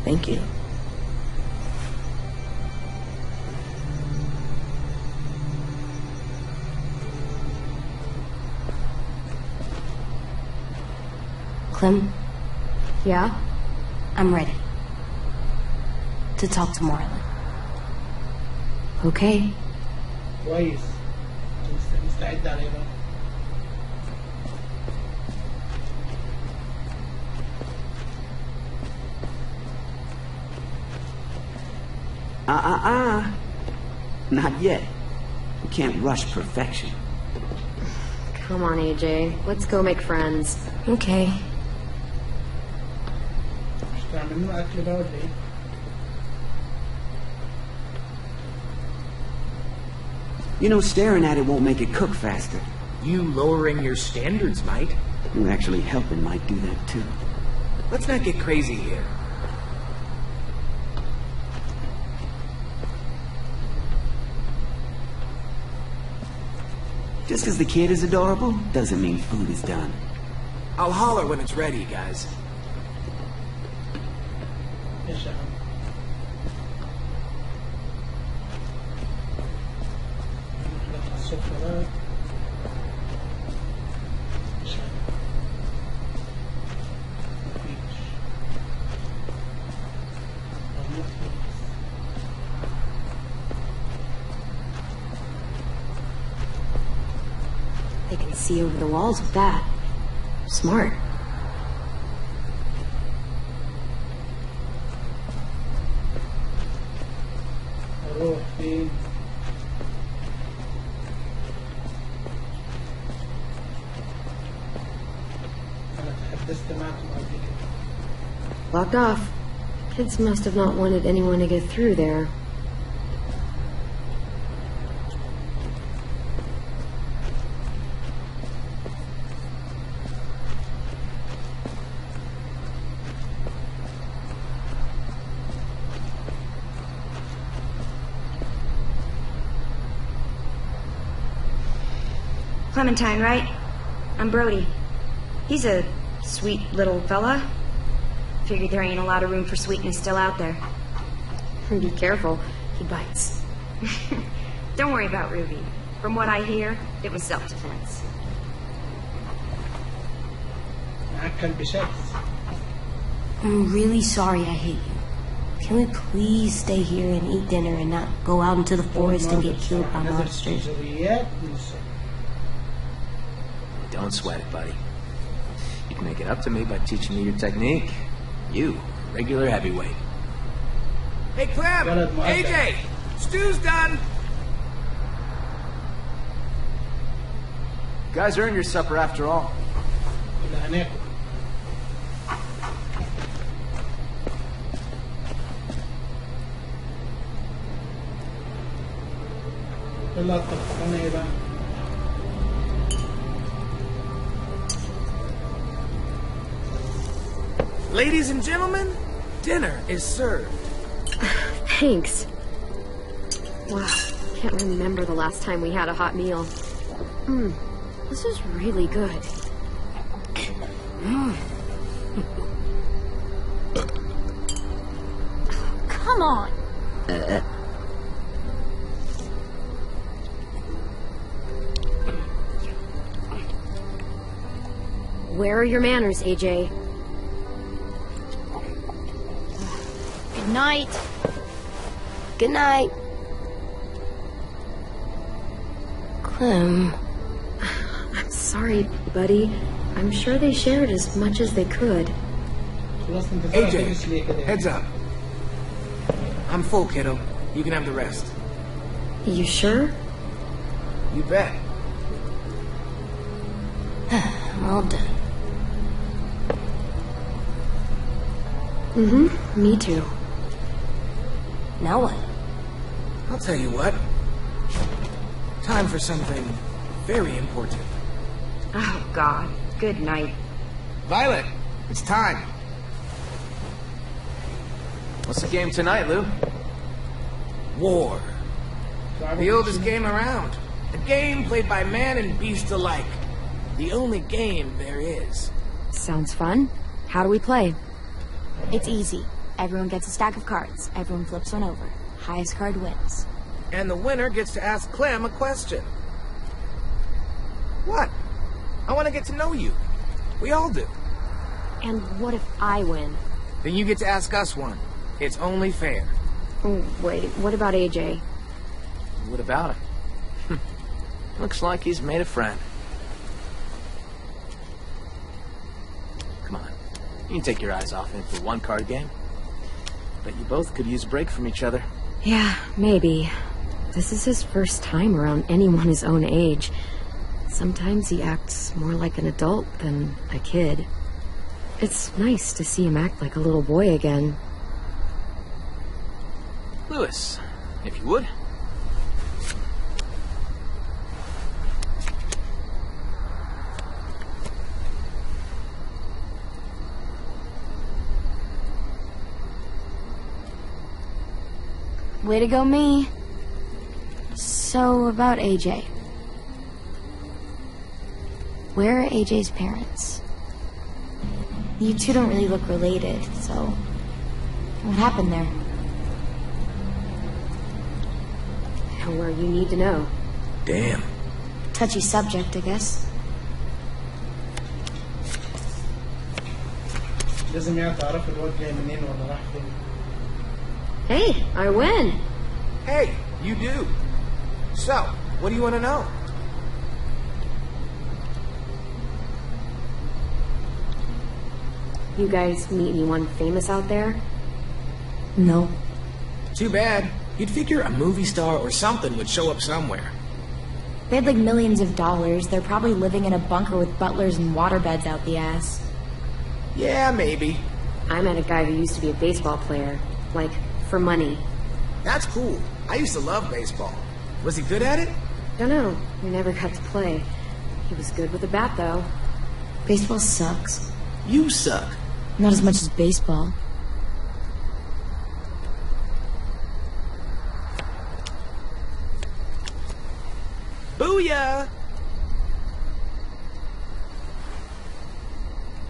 Thank you. Clem? Yeah? I'm ready to talk to Marlon. Okay. كويس. مستعد عليه بقى. Not yet. We can't rush perfection. Come on, AJ. Let's go make friends. Okay. You know, staring at it won't make it cook faster. You lowering your standards might. You actually helping might do that too. Let's not get crazy here. Just because the kid is adorable doesn't mean food is done. I'll holler when it's ready, guys. They can see over the walls with that. Smart. Locked off. Kids must have not wanted anyone to get through there. Clementine, right? I'm Brody. He's a sweet little fella. Figured there ain't a lot of room for sweetness still out there. Be careful. He bites. Don't worry about Ruby. From what I hear, it was self-defense. I'm really sorry I hate you. Can we please stay here and eat dinner and not go out into the forest and get killed by monsters? Don't sweat it, buddy. You can make it up to me by teaching me your technique. You, regular heavyweight. Hey, Clem! AJ! Stew's done! You guys earned your supper after all. Ladies and gentlemen, dinner is served. Thanks. Wow, can't remember the last time we had a hot meal. This is really good. Come on. Where are your manners, AJ? Good night. Good night. Clem. I'm sorry, buddy. I'm sure they shared as much as they could. AJ, heads up. I'm full, kiddo. You can have the rest. You sure? You bet. I'm all done. Mm-hmm, me too. Now what? I'll tell you what. Time for something very important. Oh, God. Good night. Violet, it's time. What's the game tonight, Lou? War. The oldest game around. A game played by man and beast alike. The only game there is. Sounds fun. How do we play? It's easy. Everyone gets a stack of cards. Everyone flips one over. Highest card wins. And the winner gets to ask Clem a question. What? I want to get to know you. We all do. And what if I win? Then you get to ask us one. It's only fair. Oh, wait, what about AJ? What about him? Looks like he's made a friend. Come on. You can take your eyes off him for one card game. Bet you both could use a break from each other. Yeah, maybe. This is his first time around anyone his own age. Sometimes he acts more like an adult than a kid. It's nice to see him act like a little boy again. Lewis, if you would. Way to go, me. So, about AJ. Where are AJ's parents? You two don't really look related, so... what happened there? Where you need to know. Damn. Touchy subject, I guess. لازم يعني تعرف الواد جاي منين ولا راح فين. Hey, I win. Hey, you do. So, what do you want to know? You guys meet anyone famous out there? No. Too bad. You'd figure a movie star or something would show up somewhere. They had like millions of dollars. They're probably living in a bunker with butlers and waterbeds out the ass. Yeah, maybe. I met a guy who used to be a baseball player. Like, for money. That's cool. I used to love baseball. Was he good at it? Don't know. We never got to play. He was good with a bat, though. Baseball sucks. You suck. Not as much as baseball. Booyah!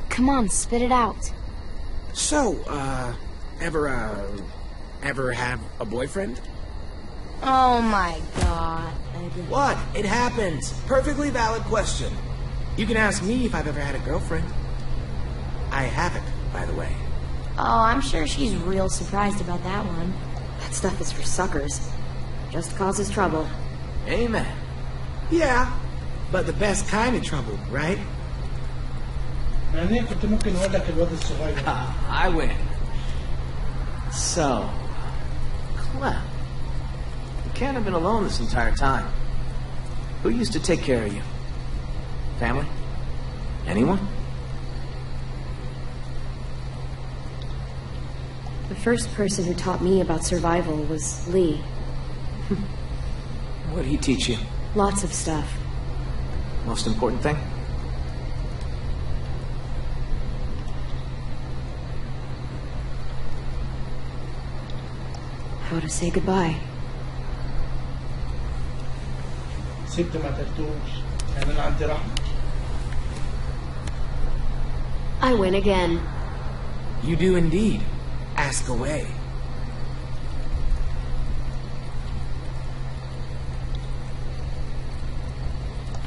Come on, spit it out. So, ever have a boyfriend? Oh my god. What? It happens. Perfectly valid question. You can ask me if I've ever had a girlfriend. I haven't, by the way. Oh, I'm sure she's real surprised about that one. That stuff is for suckers. Just causes trouble. Amen. Yeah, but the best kind of trouble, right? يعني كنت ممكن اقول لك الواد الصغير. I win. So, Clem, you can't have been alone this entire time. Who used to take care of you? Family? Anyone? The first person who taught me about survival was Lee. What did he teach you? Lots of stuff. Most important thing? How to say goodbye. سبت ما تلتوش يعني انا عندي رحمة. I win again. You do indeed. Ask away.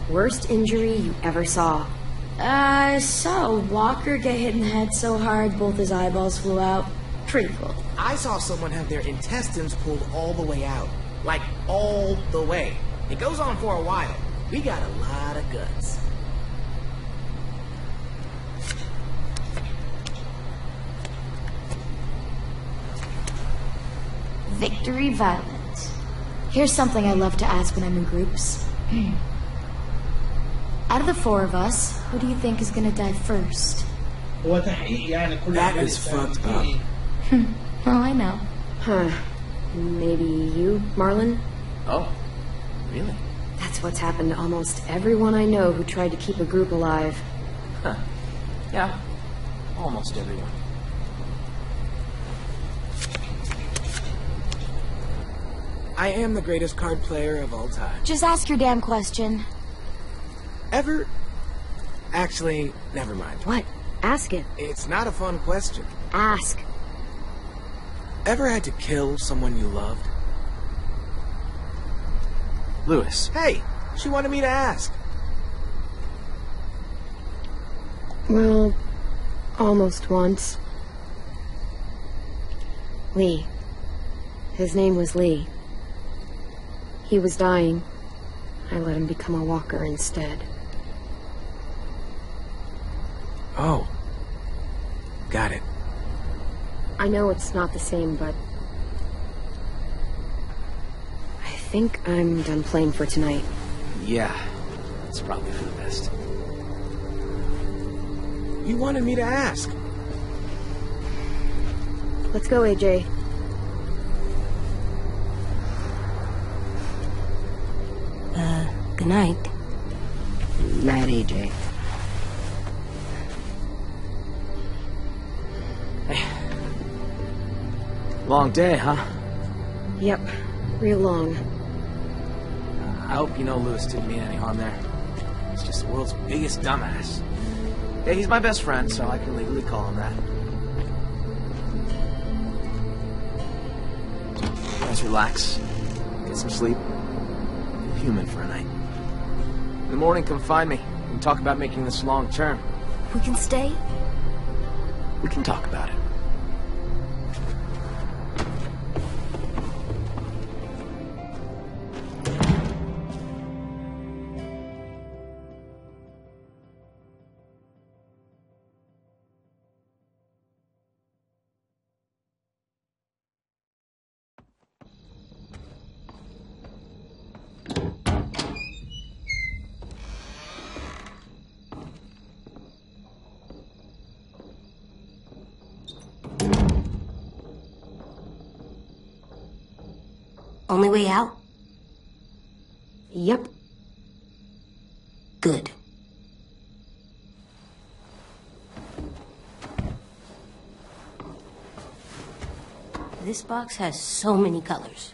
Worst injury you ever saw? I saw a walker get hit in the head so hard both his eyeballs flew out. Pretty cool. I saw someone have their intestines pulled all the way out. Like, all the way. It goes on for a while. We got a lot of guts. Victory Violent. Here's something I love to ask when I'm in groups. Out of the four of us, who do you think is gonna die first? That is fucked up. Well, I know. Huh. Maybe you, Marlon? Oh, really? That's what's happened to almost everyone I know who tried to keep a group alive. Huh. Yeah, almost everyone. I am the greatest card player of all time. Just ask your damn question. Ever? Actually, never mind. What? Ask it. It's not a fun question. Ask. Ever had to kill someone you loved? Lewis. Hey, she wanted me to ask. Well, almost once. Lee. His name was Lee. He was dying. I let him become a walker instead. Oh. Got it. I know it's not the same, but... I think I'm done playing for tonight. Yeah, that's probably for the best. You wanted me to ask. Let's go, AJ. Good night. Night, AJ. Hey. Long day, huh? Yep, real long. I hope you know Lewis didn't mean any harm there. He's just the world's biggest dumbass. Yeah, he's my best friend, so I can legally call him that. Guys, relax. Get some sleep. Be human for a night. In the morning, come find me. We can talk about making this long term. We can stay? We can talk about it. Only way out? Yep. Good. This box has so many colors.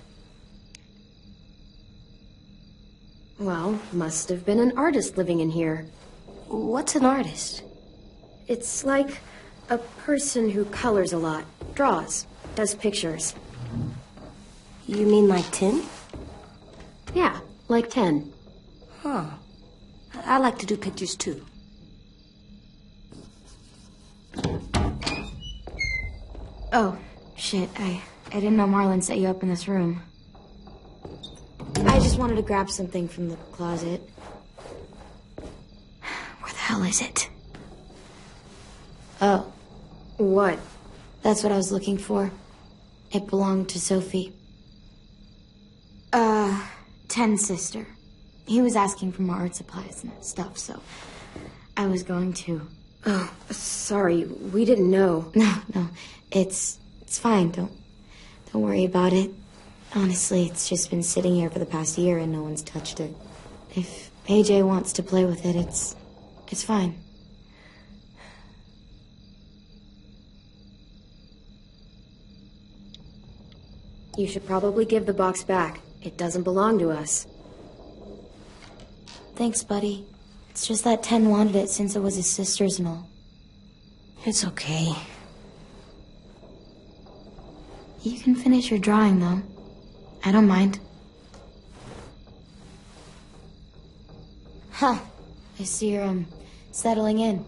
Well, must have been an artist living in here. What's an artist? It's like a person who colors a lot, draws, does pictures. You mean like 10? Yeah, like 10. Huh. I like to do pictures too. Oh, shit. I didn't know Marlon set you up in this room. I just wanted to grab something from the closet. Where the hell is it? Oh. What? That's what I was looking for. It belonged to Sophie. 10's sister. He was asking for more art supplies and stuff, so I was going to. Oh, sorry. We didn't know. No. It's fine. Don't worry about it. Honestly, it's just been sitting here for the past year and no one's touched it. If AJ wants to play with it, it's fine. You should probably give the box back. It doesn't belong to us. Thanks, buddy. It's just that 10 wanted it since it was his sister's and all. It's okay. You can finish your drawing, though. I don't mind. Huh. I see you're, settling in.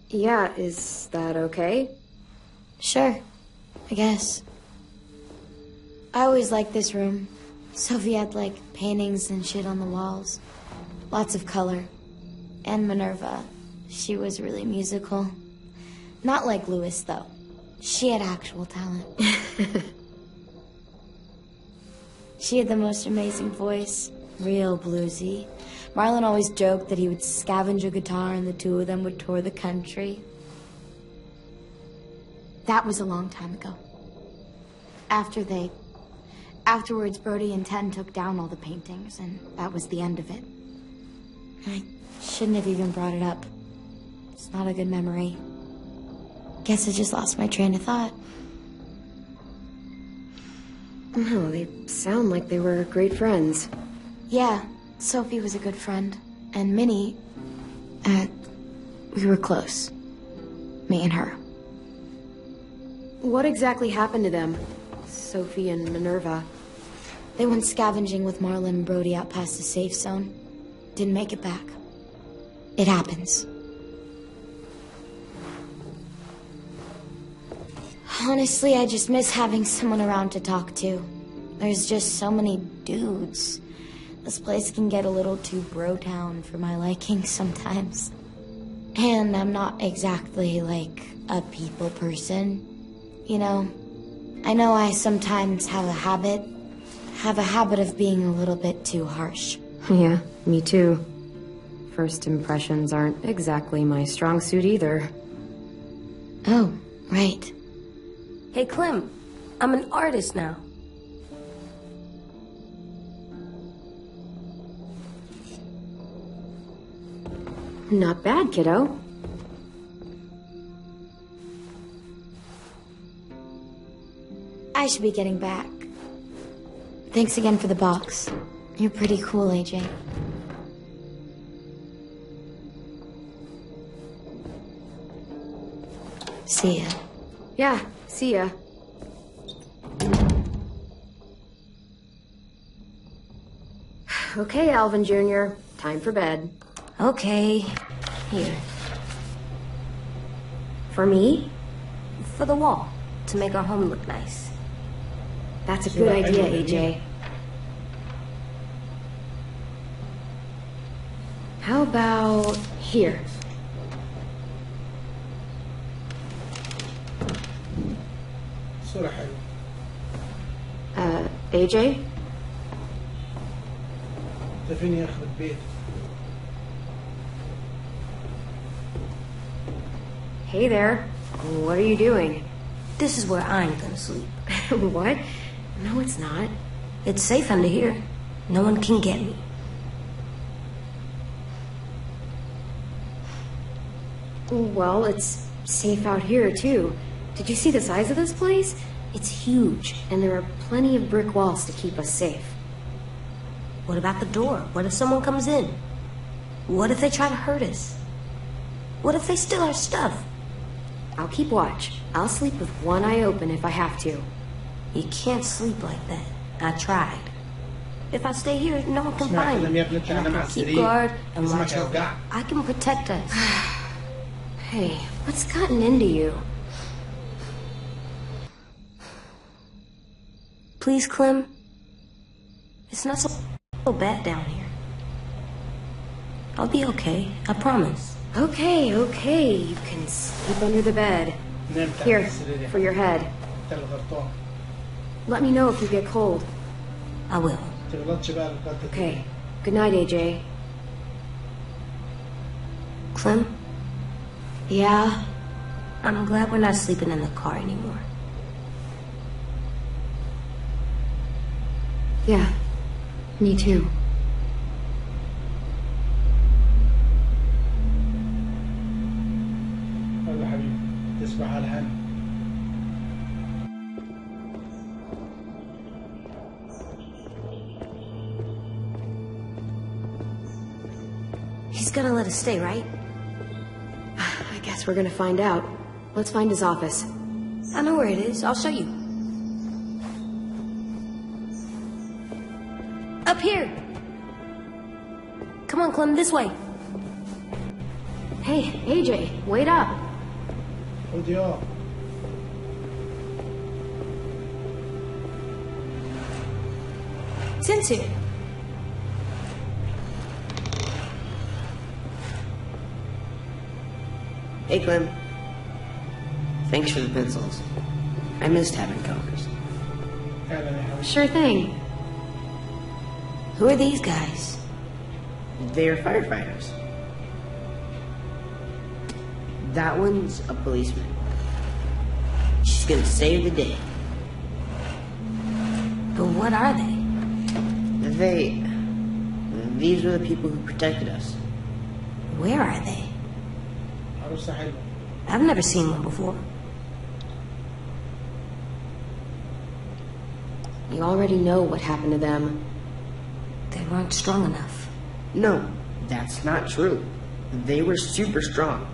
Yeah, is that okay? Sure. I guess. I always liked this room. Sophie had, like, paintings and shit on the walls. Lots of color. And Minerva. She was really musical. Not like Louis, though. She had actual talent. She had the most amazing voice. Real bluesy. Marlon always joked that he would scavenge a guitar and the two of them would tour the country. That was a long time ago. Afterwards, Brody and Ten took down all the paintings, and that was the end of it. I shouldn't have even brought it up. It's not a good memory. Guess I just lost my train of thought. No, they sound like they were great friends. Yeah, Sophie was a good friend. And Minnie, we were close. Me and her. What exactly happened to them? Sophie and Minerva. They went scavenging with Marlon and Brody out past the safe zone. Didn't make it back. It happens. Honestly, I just miss having someone around to talk to. There's just so many dudes. This place can get a little too bro-town for my liking sometimes. And I'm not exactly, like, a people person. You know, I know I sometimes have a habit of being a little bit too harsh. Yeah, me too. First impressions aren't exactly my strong suit either. Oh, right. Hey, Clem, I'm an artist now. Not bad, kiddo. I should be getting back. Thanks again for the box. You're pretty cool, AJ. See ya. Yeah, see ya. Okay, Alvin Jr., time for bed. Okay. Here. For me? For the wall, to make our home look nice. That's a good idea, AJ. How about here? صورة حلوة. AJ? انت فين يا اخي البيت؟ Hey there. What are you doing? This is where I'm gonna sleep. What? No, it's not. It's safe under here. No one can get me. Well, it's safe out here, too. Did you see the size of this place? It's huge, and there are plenty of brick walls to keep us safe. What about the door? What if someone comes in? What if they try to hurt us? What if they steal our stuff? I'll keep watch. I'll sleep with one eye open if I have to. You can't sleep like that. I tried. If I stay here, no one can find me. And I can keep guard and watch over. I can protect us. Hey, what's gotten into you? Please, Clem. It's not so bad down here. I'll be okay. I promise. Okay. You can sleep under the bed. Here, for your head. Let me know if you get cold. I will. Okay. Good night, AJ. Clem? Yeah? I'm glad we're not sleeping in the car anymore. Yeah. Me too. يلا حبيبي تصبح على الهنا. He's gonna let us stay, right? I guess we're gonna find out. Let's find his office. I know where it is. I'll show you. Up here! Come on, Clem, this way. Hey, AJ, wait up. خد يا. it's into. Hey, Clem. Thanks for the pencils. I missed having colors. Sure thing. Who are these guys? They're firefighters. That one's a policeman. She's gonna save the day. But what are they? These were the people who protected us. Where are they? I've never seen one before. You already know what happened to them. They weren't strong enough. No, that's not true. They were super strong.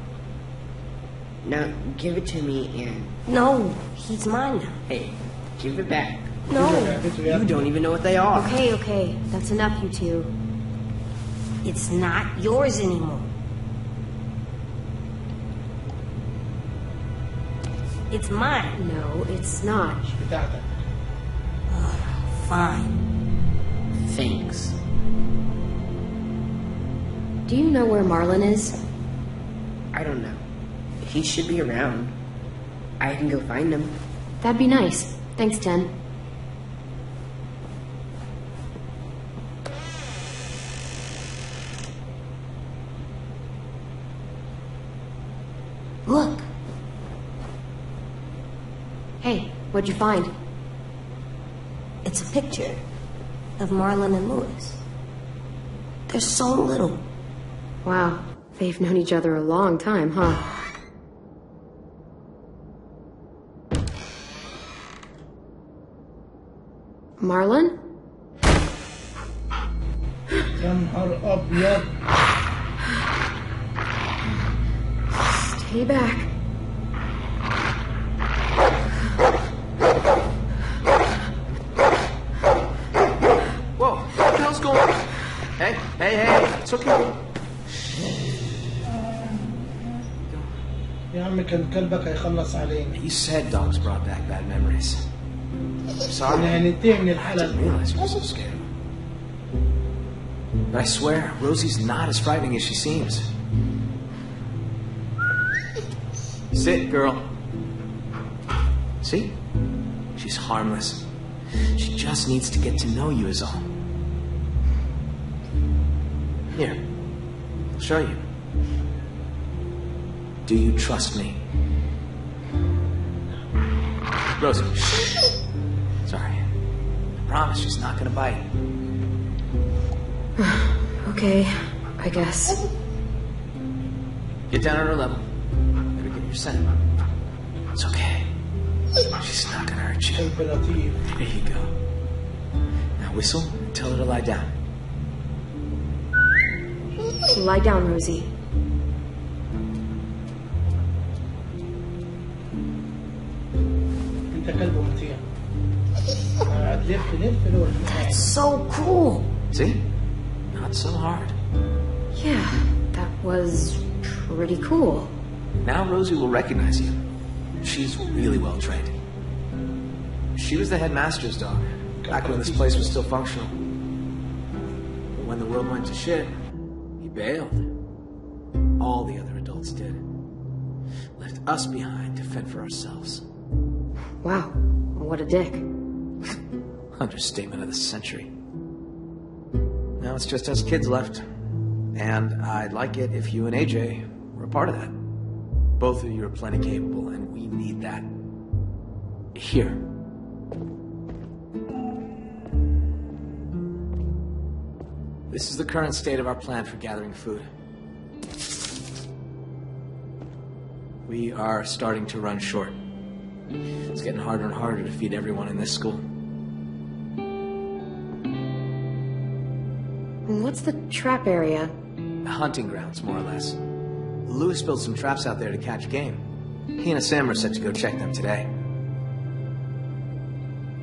Now, give it to me and... No, he's mine now. Hey, give it back. No. You don't even know what they are. Okay. That's enough, you two. It's not yours anymore. It's mine. No, it's not. Fine. Thanks. Do you know where Marlon is? I don't know. He should be around. I can go find him. That'd be nice. Thanks, Ten. Look. Hey, what'd you find? It's a picture of Marlon and Lewis. They're so little. Wow, they've known each other a long time, huh? Marlon? Stay back. Whoa, what the hell's going on? Hey, it's okay. يا عم كان كلبك هيخلص علينا. You said dogs brought back bad memories. Sorry. هننتهي من I الحلقة. didn't realize you were so scared. But I swear, Rosie's not as frightening as she seems. Sit, girl. See? She's harmless. She just needs to get to know you is all. Here, I'll show you. Do you trust me? Rosie, shh. Sorry. I promise she's not gonna bite. Okay, I guess. Get down on her level. Better get your scent. It's okay. She's not gonna hurt you. There you go. Now whistle and tell her to lie down. Lie down, Rosie. That's so cool. See? Not so hard. Yeah, that was pretty cool. Now Rosie will recognize you. She's really well trained. She was the headmaster's dog, back when this place was still functional. But when the world went to shit, he bailed. All the other adults did. Left us behind to fend for ourselves. Wow, what a dick. Understatement of the century. Now it's just us kids left. And I'd like it if you and AJ were a part of that. Both of you are plenty capable, and we need that. Here. This is the current state of our plan for gathering food. We are starting to run short. It's getting harder and harder to feed everyone in this school. What's the trap area? Hunting grounds, more or less. Lewis built some traps out there to catch game. He and Sam are set to go check them today.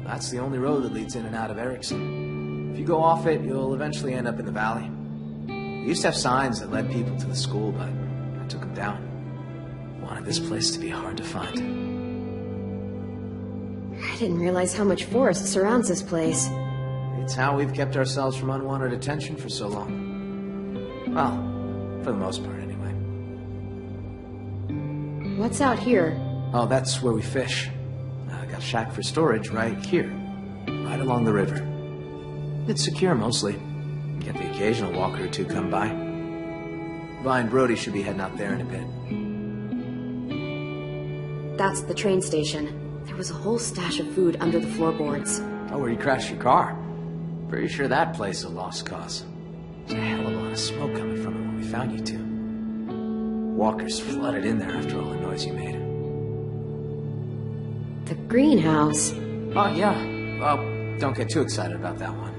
That's the only road that leads in and out of Erickson. If you go off it, you'll eventually end up in the valley. We used to have signs that led people to the school, but I took them down. Wanted this place to be hard to find. I didn't realize how much forest surrounds this place. It's how we've kept ourselves from unwanted attention for so long. Well, for the most part, anyway. What's out here? Oh, that's where we fish. I got a shack for storage right here, right along the river. It's secure mostly. Get the occasional walker or two come by. Vi and Brody should be heading out there in a bit. That's the train station. There was a whole stash of food under the floorboards. Oh, where you crashed your car. Pretty sure that place is a lost cause. There's a hell of a lot of smoke coming from it when we found you two. Walkers flooded in there after all the noise you made. The greenhouse. Oh, yeah. Well, don't get too excited about that one.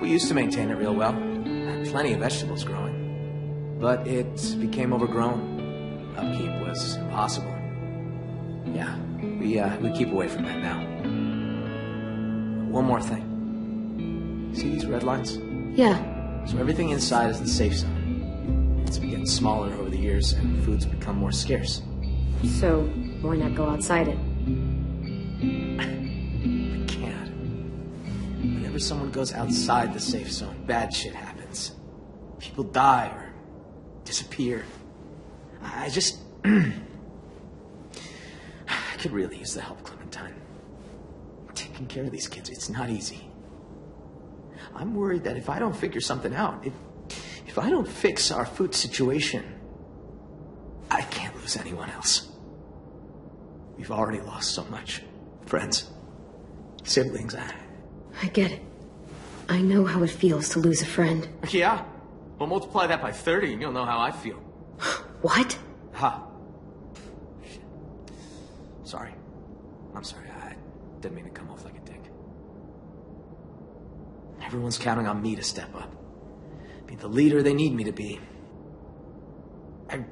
We used to maintain it real well. Had plenty of vegetables growing. But it became overgrown. Upkeep was impossible. Yeah, we keep away from that now. One more thing. See these red lines? Yeah. So everything inside is the safe zone. It's been getting smaller over the years and food's become more scarce. So, why not go outside it? We can't. Whenever someone goes outside the safe zone, bad shit happens. People die or disappear. I just... I could really use the help, Clementine. Taking care of these kids, it's not easy. I'm worried that if I don't figure something out, if I don't fix our food situation, I can't lose anyone else. We've already lost so much. Friends, siblings, I get it. I know how it feels to lose a friend. Yeah? Well, multiply that by 30 and you'll know how I feel. What? Ha. Shit. Sorry. I'm sorry. I didn't mean to come off like a dick. Everyone's counting on me to step up. Be the leader they need me to be. I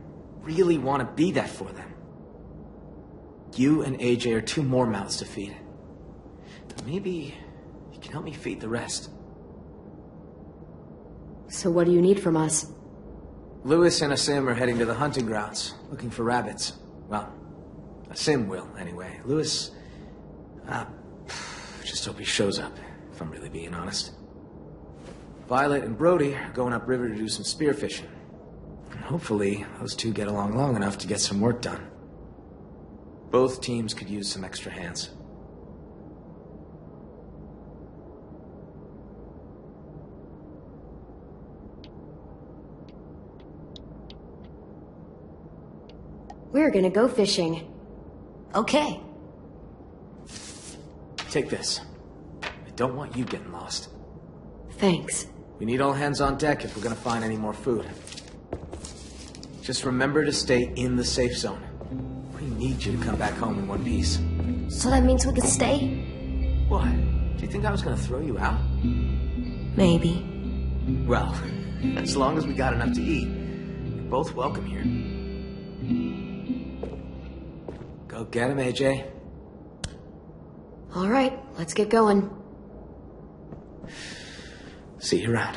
really want to be that for them. You and AJ are 2 more mouths to feed. But maybe you can help me feed the rest. So what do you need from us? Lewis and Asim are heading to the hunting grounds, looking for rabbits. Well, Asim will, anyway. Lewis... just hope he shows up, if I'm really being honest. Violet and Brody are going upriver to do some spearfishing. And hopefully, those two get along long enough to get some work done. Both teams could use some extra hands. We're gonna go fishing. Okay. Take this. I don't want you getting lost. Thanks. We need all hands on deck if we're gonna find any more food. Just remember to stay in the safe zone. We need you to come back home in one piece. So that means we can stay? What? Do you think I was gonna throw you out? Maybe. Well, as long as we got enough to eat, you're both welcome here. Go get him, AJ. All right, let's get going. See you around.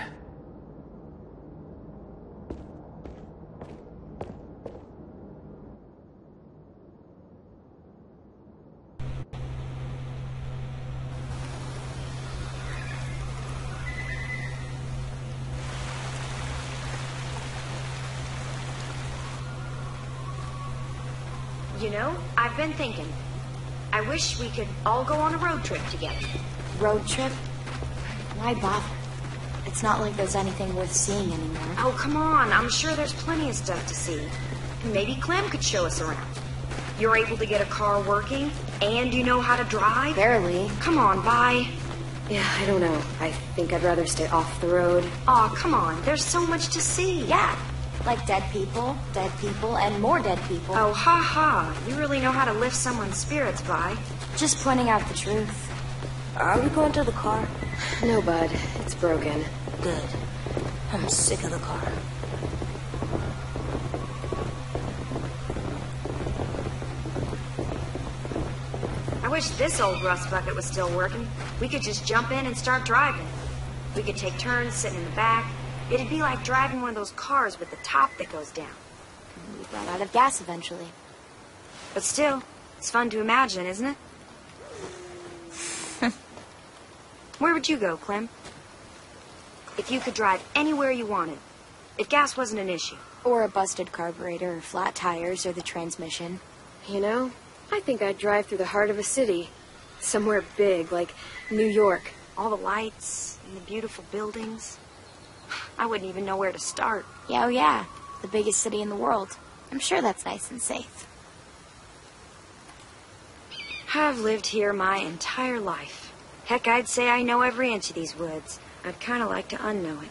You know, I've been thinking. I wish we could all go on a road trip together. Road trip? Why bother? It's not like there's anything worth seeing anymore. Oh, come on. I'm sure there's plenty of stuff to see. And maybe Clem could show us around. You're able to get a car working, and you know how to drive? Barely. Come on, bye. Yeah, I don't know. I think I'd rather stay off the road. Aw, come on. There's so much to see. Yeah. Like dead people, and more dead people. Oh, ha ha. You really know how to lift someone's spirits, Vi. Just pointing out the truth. Are we going to the car? No, bud. It's broken. Good. I'm sick of the car. I wish this old rust bucket was still working. We could just jump in and start driving. We could take turns sitting in the back. It'd be like driving one of those cars with the top that goes down. We run out of gas eventually. But still, it's fun to imagine, isn't it? Where would you go, Clem? If you could drive anywhere you wanted. If gas wasn't an issue. Or a busted carburetor, or flat tires, or the transmission. You know, I think I'd drive through the heart of a city. Somewhere big, like New York. All the lights and the beautiful buildings. I wouldn't even know where to start. Yeah, oh yeah. The biggest city in the world. I'm sure that's nice and safe. I've lived here my entire life. Heck, I'd say I know every inch of these woods. I'd kind of like to unknow it.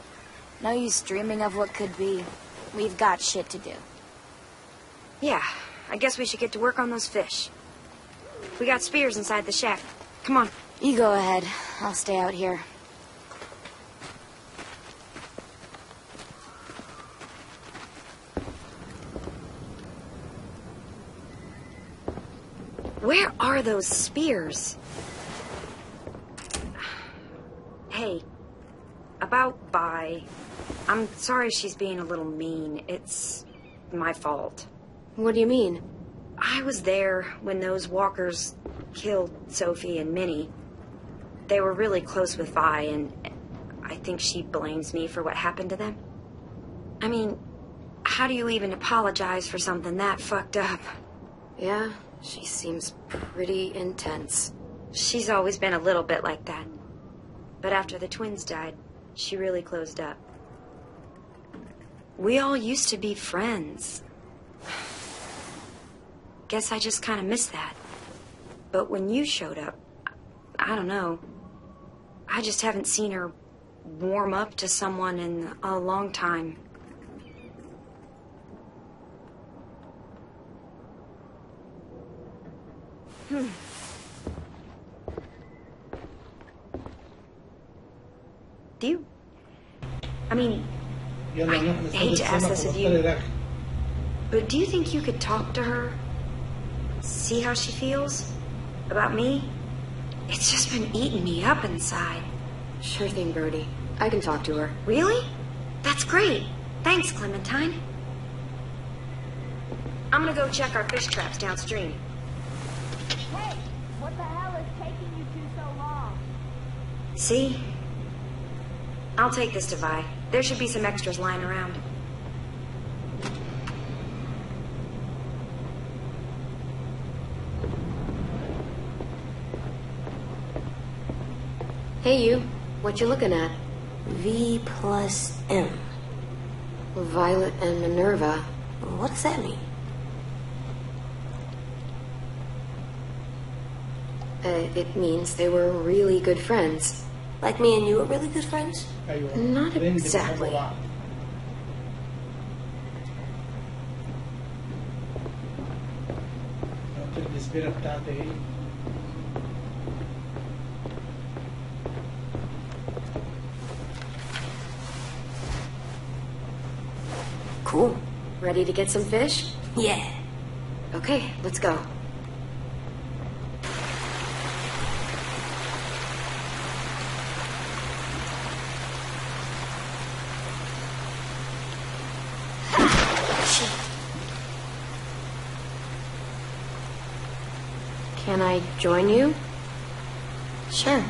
No use dreaming of what could be. We've got shit to do. Yeah, I guess we should get to work on those fish. We got spears inside the shack. Come on. You go ahead. I'll stay out here. Where are those spears? Hey, about Vi. I'm sorry she's being a little mean. It's my fault. What do you mean? I was there when those walkers killed Sophie and Minnie. They were really close with Vi, and I think she blames me for what happened to them. I mean, how do you even apologize for something that fucked up? Yeah, she seems pretty intense. She's always been a little bit like that. But after the twins died, she really closed up. We all used to be friends. Guess I just kind of missed that. But when you showed up, I don't know. I just haven't seen her warm up to someone in a long time. Do you... I mean, I hate to ask this of you, but do you think you could talk to her? See how she feels? About me? It's just been eating me up inside. Sure thing, Birdie. I can talk to her. Really? That's great. Thanks, Clementine. I'm gonna go check our fish traps downstream. Hey, what the hell is taking you two so long? See? I'll take this to Vi. There should be some extras lying around. Hey, you. What you looking at? V plus M. Violet and Minerva. What does that mean? It means they were really good friends. Like me and you were really good friends? Not exactly. Cool. Ready to get some fish? Yeah. Okay, let's go. Can I join you? Sure.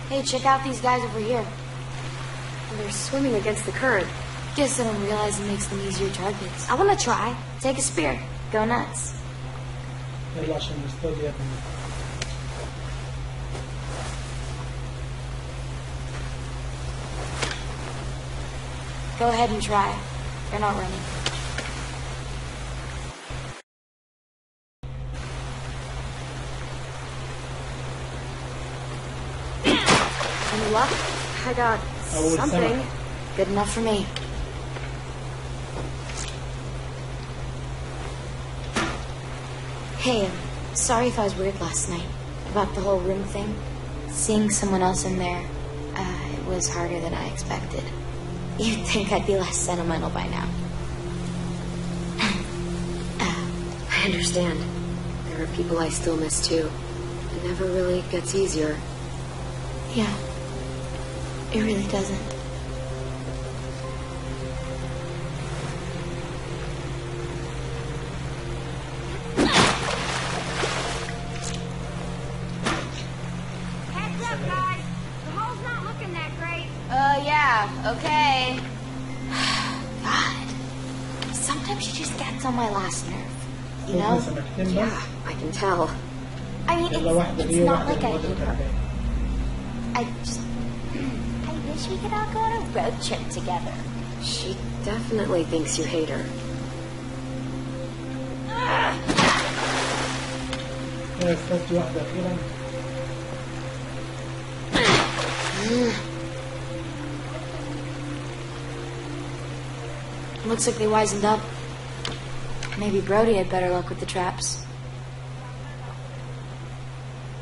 Hey, check out these guys over here. They're swimming against the current. Guess I don't realize it makes them easier targets. I want to try. Take a spear. Go nuts. Go ahead and try. They're not running. Any luck? I got something. Good enough for me. Hey, sorry if I was weird last night about the whole room thing. Seeing someone else in there, it was harder than I expected. You'd think I'd be less sentimental by now. I understand. There are people I still miss too. It never really gets easier. Yeah. It really doesn't. Heads up, guys! The Okay. God. Sometimes she just gets on my last nerve. You know? Yeah, I can tell. I mean, it's not like I hate her. I wish we could all go on a road trip together. She definitely thinks you hate her. Looks like they wisened up. Maybe Brody had better luck with the traps.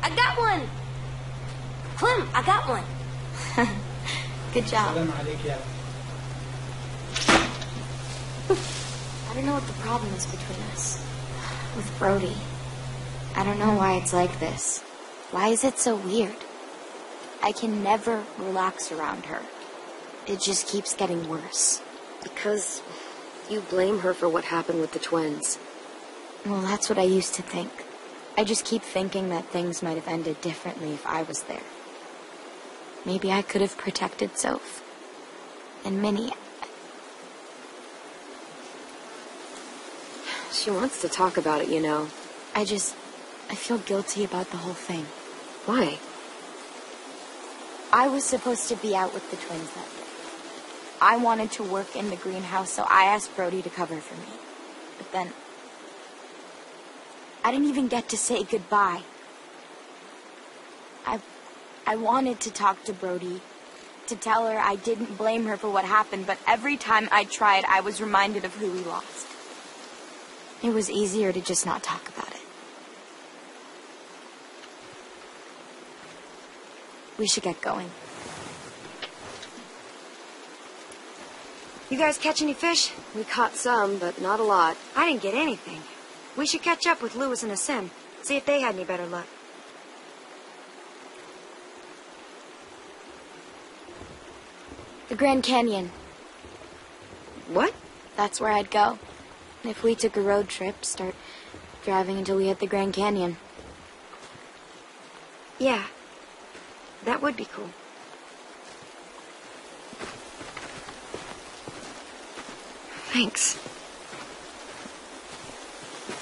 I got one! Clem, I got one! Good job. I don't know what the problem is between us. With Brody. I don't know why it's like this. Why is it so weird? I can never relax around her. It just keeps getting worse. Because you blame her for what happened with the twins. Well, that's what I used to think. I just keep thinking that things might have ended differently if I was there. Maybe I could have protected Soph. And Minnie. She wants to talk about it, you know. I feel guilty about the whole thing. Why? I was supposed to be out with the twins that day. I wanted to work in the greenhouse, so I asked Brody to cover for me. But then I didn't even get to say goodbye. I wanted to talk to Brody, to tell her I didn't blame her for what happened, but every time I tried, I was reminded of who we lost. It was easier to just not talk about it. We should get going. You guys catch any fish? We caught some, but not a lot. I didn't get anything. We should catch up with Lewis and Asim, see if they had any better luck. The Grand Canyon. What? That's where I'd go. If we took a road trip, start driving until we hit the Grand Canyon. Yeah. That would be cool. Thanks.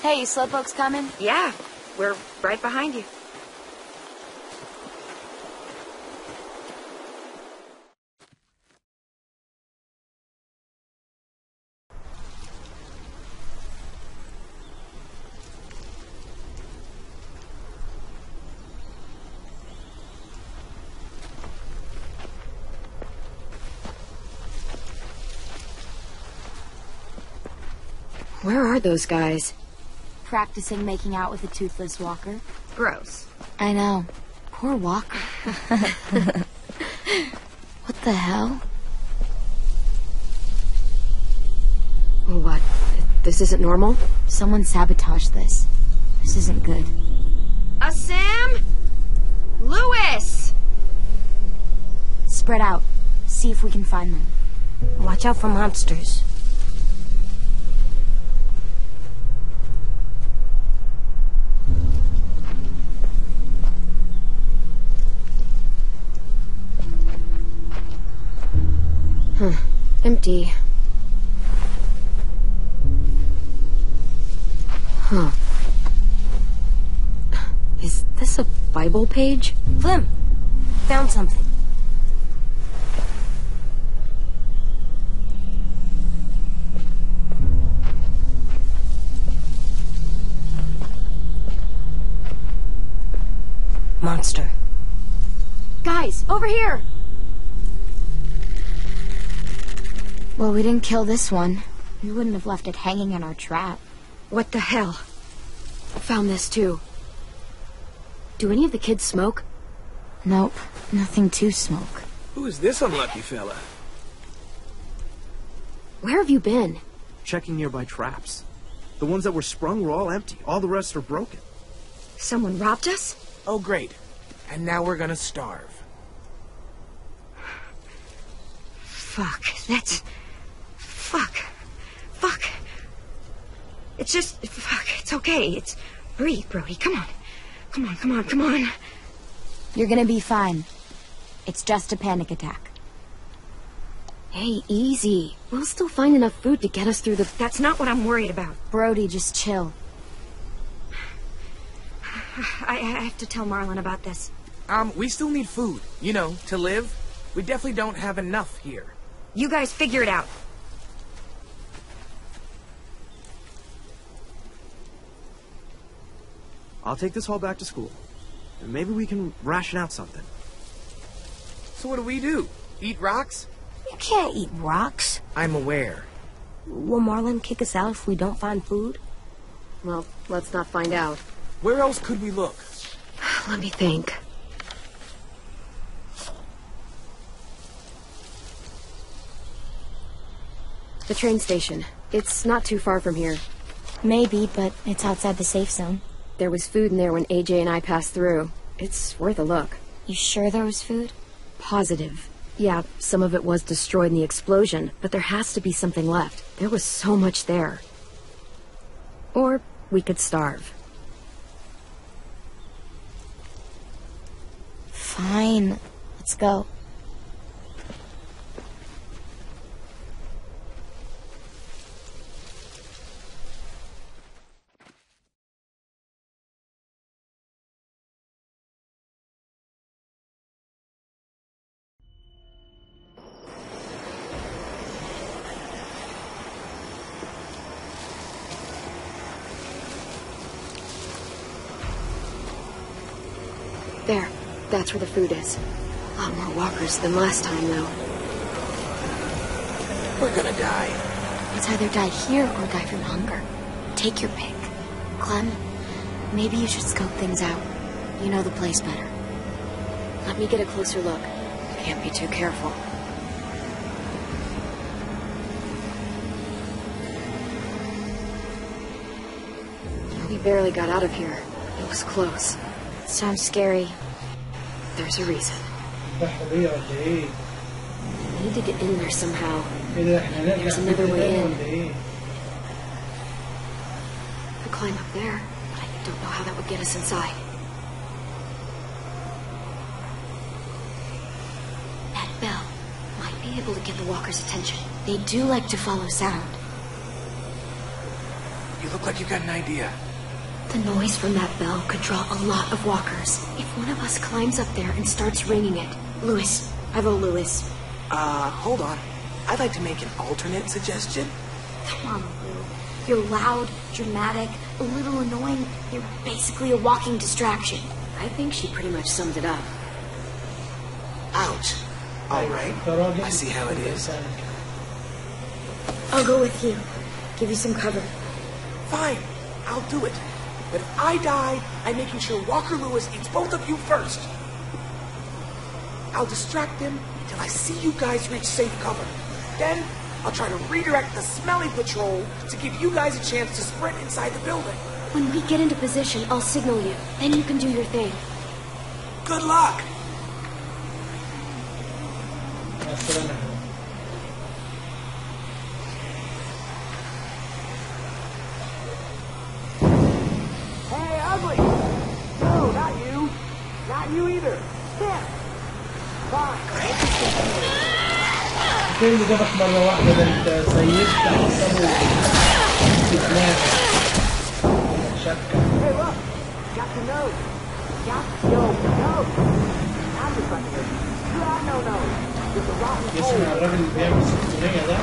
Hey, Slowpoke's coming? Yeah, we're right behind you. Where are those guys? Practicing making out with a toothless walker. Gross. I know. Poor walker. What the hell? What? This isn't normal? Someone sabotaged this. This isn't good. Asim? Lewis! Spread out. See if we can find them. Watch out for monsters. Empty. Huh. Is this a Bible page? Clem, found something. Monster. Guys, over here! Well, we didn't kill this one. We wouldn't have left it hanging in our trap. What the hell? Found this too. Do any of the kids smoke? Nope, nothing to smoke. Who is this unlucky fella? Where have you been? Checking nearby traps. The ones that were sprung were all empty. All the rest are broken. Someone robbed us? Oh, great. And now we're gonna starve. Fuck, that's... Fuck. It's just... Fuck, it's okay. It's... Breathe, Brody. Come on. You're gonna be fine. It's just a panic attack. Hey, easy. We'll still find enough food to get us through the... That's not what I'm worried about. Brody, just chill. I have to tell Marlon about this. We still need food, you know, to live. We definitely don't have enough here. You guys figure it out. I'll take this all back to school. Maybe we can ration out something. So what do? Eat rocks? You can't eat rocks. I'm aware. Will Marlon kick us out if we don't find food? Well, let's not find out. Where else could we look? Let me think. The train station. It's not too far from here. Maybe, but it's outside the safe zone. There was food in there when AJ and I passed through. It's worth a look. You sure there was food? Positive. Yeah, some of it was destroyed in the explosion, but there has to be something left. There was so much there. Or we could starve. Fine. Let's go. There. That's where the food is. A lot more walkers than last time, though. We're gonna die. It's either die here or die from hunger. Take your pick. Clem, maybe you should scope things out. You know the place better. Let me get a closer look. Can't be too careful. We barely got out of here. It was close. Sounds scary. There's a reason. We need to get in there somehow. There's another way in. I could climb up there, but I don't know how that would get us inside. That bell might be able to get the walkers' attention. They do like to follow sound. You look like you got an idea. The noise from that bell could draw a lot of walkers. If one of us climbs up there and starts ringing it... Lewis. I vote Lewis. Hold on. I'd like to make an alternate suggestion. Come on, Lou. You're loud, dramatic, a little annoying. You're basically a walking distraction. I think she pretty much summed it up. Ouch. All right. I see how it is. I'll go with you. Give you some cover. Fine. I'll do it. But if I die, I'm making sure Walker Lewis eats both of you first. I'll distract him until I see you guys reach safe cover. Then, I'll try to redirect the smelly patrol to give you guys a chance to sprint inside the building. When we get into position, I'll signal you. Then you can do your thing. Good luck! Hey, ugly! No, not you. Not you either. There. Fine. فين اللي جابك مرة واحدة ده انت سيبت حسابه في دماغك شكة. Hey, look! Got to know. Got to know. I'm just like this. No. There's a rotten hole. يسمع الراجل اللي بيعمل 600 ده.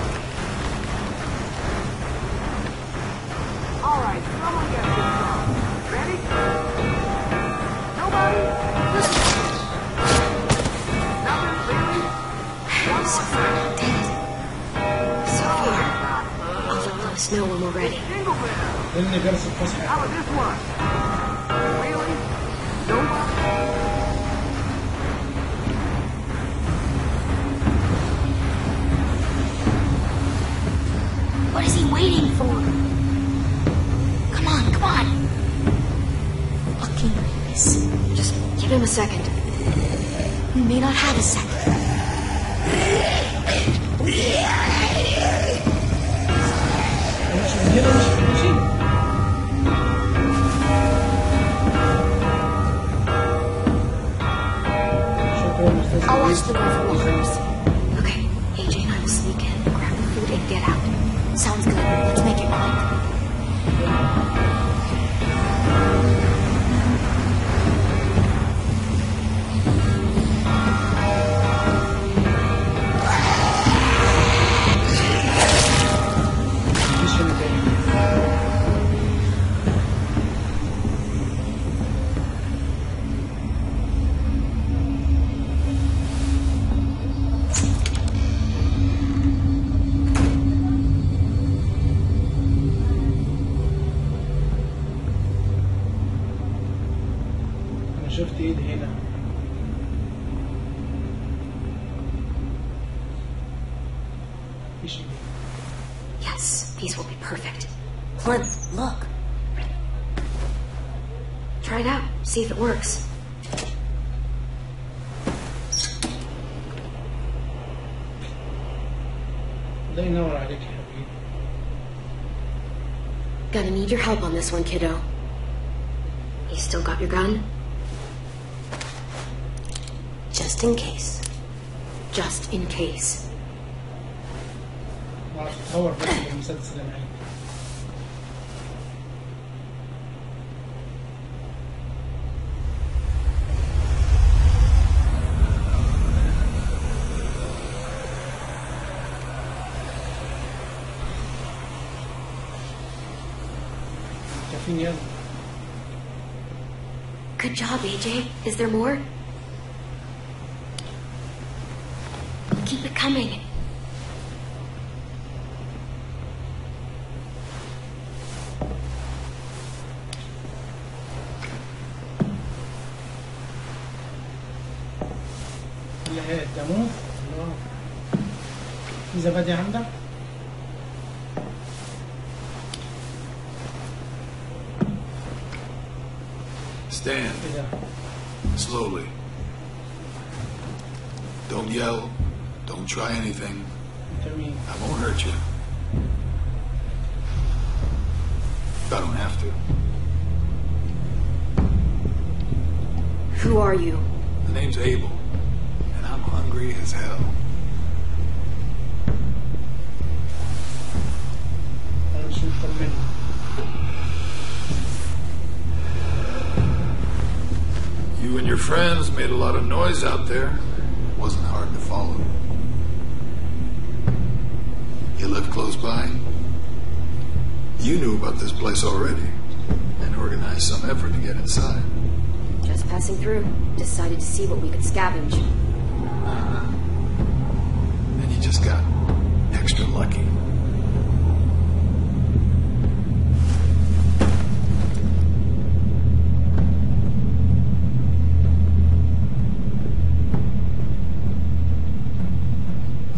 All right, someone get this wrong. Ready? Nobody? Nothing, really? So far, we did it. So far. I'll let us know when we're ready. لأن جرس الفسحة. How about this one? Really? Nobody? What is he waiting for? Come on. Fucking Lewis. Just give him a second. We may not have a second. I'll watch the door for walkers. Okay, AJ and I will شفت ايه هنا؟ Yes, these will be perfect. Clem, look. Try it out. See if it works. الله ينور عليك يا حبيبي. Gonna need your help on this one, kiddo. You still got your gun? Just in case. Just in case. بعرف اتطور بس بالمسدس اللي معايا. كافيين يلا. Good job, AJ. Is there more? Keep it coming. اللي هي الجاموس. الله. في زبادي عندك؟ Stand. Slowly. Don't yell. Don't try anything. I won't hurt you. I don't have to. Who are you? The name's Abel, and I'm hungry as hell. You and your friends made a lot of noise out there. It wasn't hard to follow. You live close by. You knew about this place already and organized some effort to get inside. Just passing through. Decided to see what we could scavenge. And you just got extra lucky.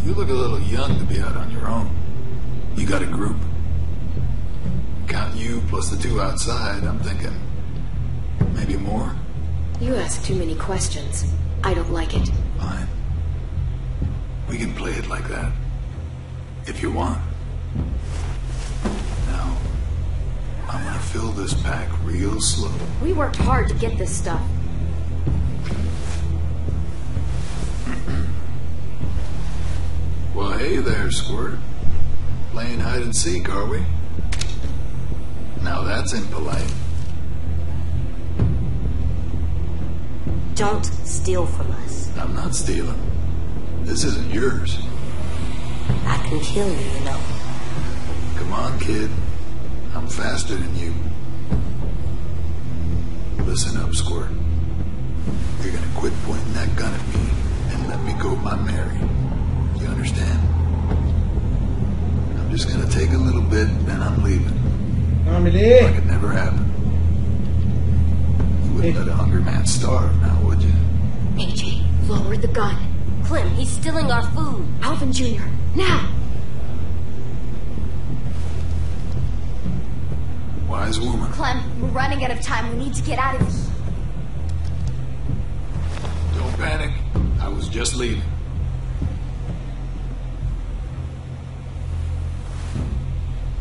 You look a little young to be out on your own. You got a group. Count you plus the two outside, I'm thinking maybe more. You ask too many questions. I don't like it. Fine. We can play it like that. If you want. Now, I'm gonna fill this pack real slow. We worked hard to get this stuff. Well, hey there, Squirt. Playing hide and seek, are we? Now that's impolite. Don't steal from us. I'm not stealing. This isn't yours. I can kill you, you know. Come on, kid. I'm faster than you. Listen up, Squirt. You're gonna quit pointing that gun at me and let me go my Mary. You understand? I'm just gonna take a little bit, then I'm leaving. Like it never happened. You wouldn't let a hungry man starve now, would you? AJ, lower the gun. Clem, he's stealing our food. Alvin Jr., now! Wise woman. Clem, we're running out of time. We need to get out of here. Don't panic. I was just leaving.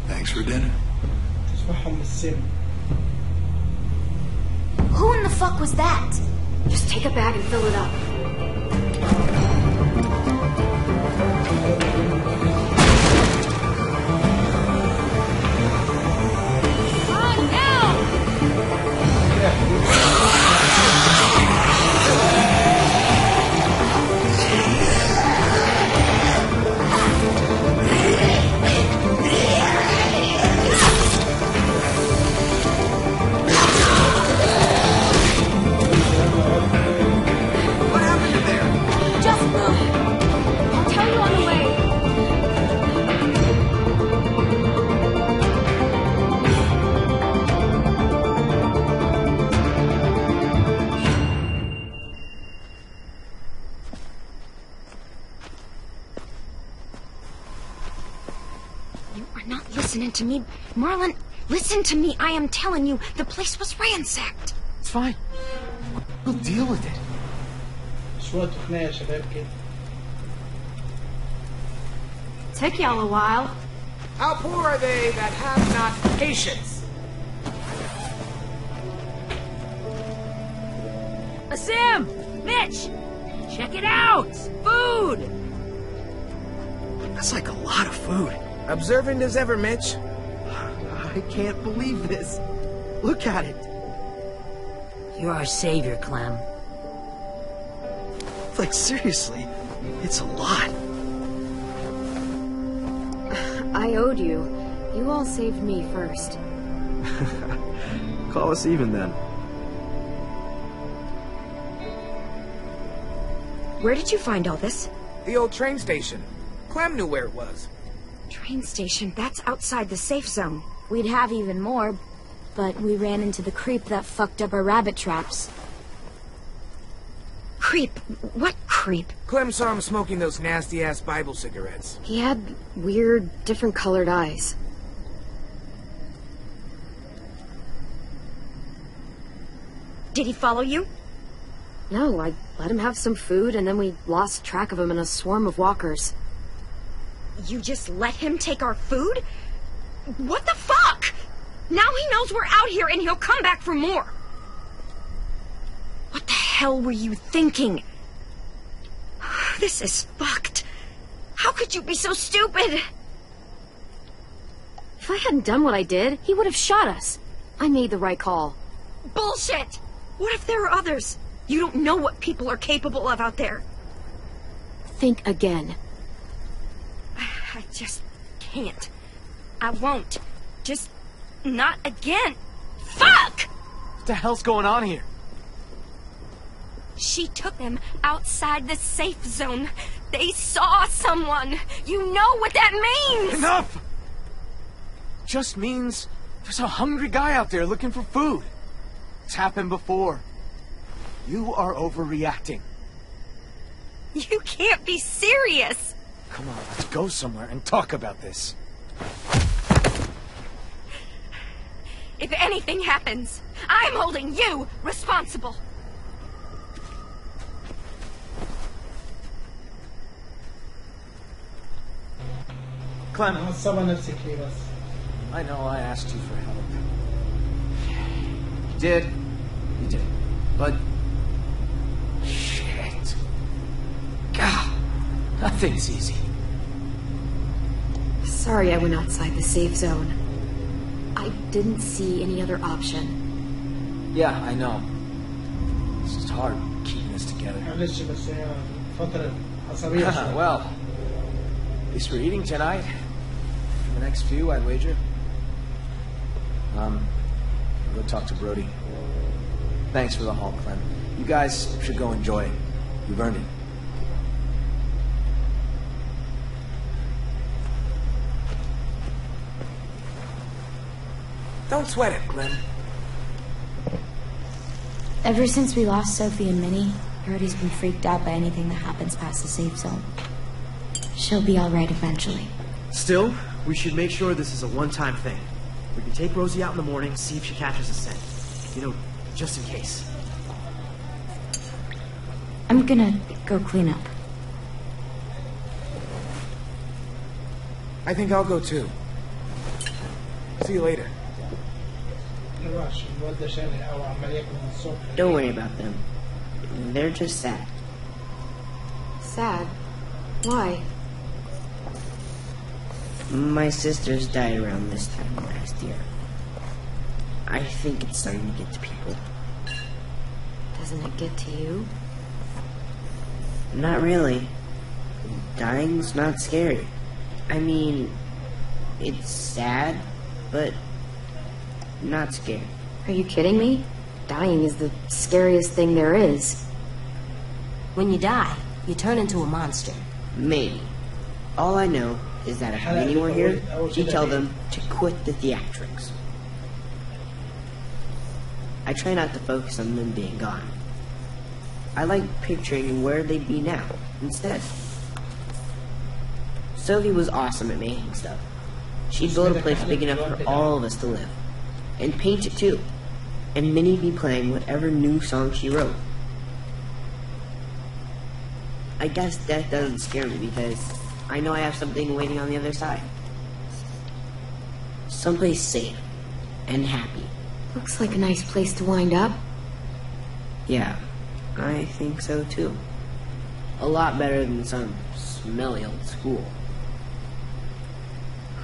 Thanks for dinner. Who in the fuck was that? Just take a bag and fill it up. happened to me. Marlon, listen to me. I am telling you, the place was ransacked. It's fine. We'll deal with it. شوية تقنية يا شباب كده. Took y'all a while. How poor are they that have not patience? Sam! Mitch! Check it out! Food! That's like a lot of food. Observant as ever, Mitch. I can't believe this. Look at it. You're our savior, Clem. Like, seriously, it's a lot. I owed you. You all saved me first. Call us even then. Where did you find all this? The old train station. Clem knew where it was. Train station? That's outside the safe zone. We'd have even more, but we ran into the creep that fucked up our rabbit traps. Creep? What creep? Clem saw him smoking those nasty-ass Bible cigarettes. He had weird, different colored eyes. Did he follow you? No, I let him have some food, and then we lost track of him in a swarm of walkers. You just let him take our food? What the fuck? Now he knows we're out here and he'll come back for more. What the hell were you thinking? This is fucked. How could you be so stupid? If I hadn't done what I did, he would have shot us. I made the right call. Bullshit! What if there are others? You don't know what people are capable of out there. Think again. I just can't. I won't. Just not again. Fuck! What the hell's going on here? She took them outside the safe zone. They saw someone. You know what that means! Enough! Just means there's a hungry guy out there looking for food. It's happened before. You are overreacting. You can't be serious! Come on, let's go somewhere and talk about this. If anything happens, I'm holding you responsible. Clem, I know I asked you for help. You did. You did. But... shit. God, nothing's easy. Sorry I went outside the safe zone. I didn't see any other option. Yeah, I know. It's just hard keeping this together. Well, at least we're eating tonight. For the next few, I'd wager. I'll go talk to Brody. Thanks for the haul, Clem. You guys should go enjoy it. You've earned it. Don't sweat it, Clem. Ever since we lost Sophie and Minnie, Brody's been freaked out by anything that happens past the safe zone. She'll be alright eventually. Still, we should make sure this is a one-time thing. We can take Rosie out in the morning, see if she catches a scent. You know, just in case. I'm gonna go clean up. I think I'll go too. See you later. Don't worry about them. They're just sad. Sad? Why? My sisters died around this time last year. I think it's starting to get to people. Doesn't it get to you? Not really. Dying's not scary. I mean, it's sad, but not scary. Are you kidding me? Dying is the scariest thing there is. When you die, you turn into a monster. Maybe. All I know is that if Minnie were here, she'd tell them to quit the theatrics. I try not to focus on them being gone. I like picturing where they'd be now, instead. Sophie was awesome at making stuff. She'd build a place big enough for all of us to live. And paint it too. And Minnie'd be playing whatever new song she wrote. I guess death doesn't scare me because I know I have something waiting on the other side. Someplace safe and happy. Looks like a nice place to wind up. Yeah, I think so too. A lot better than some smelly old school.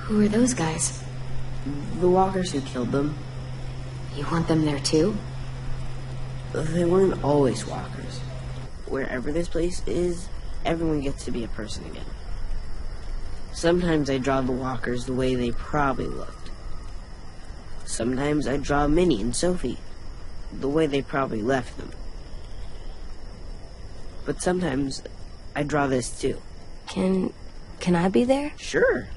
Who are those guys? The walkers who killed them. You want them there too? They weren't always walkers. Wherever this place is, everyone gets to be a person again. Sometimes I draw the walkers the way they probably looked. Sometimes I draw Minnie and Sophie the way they probably left them. But sometimes I draw this too. Can I be there? Sure.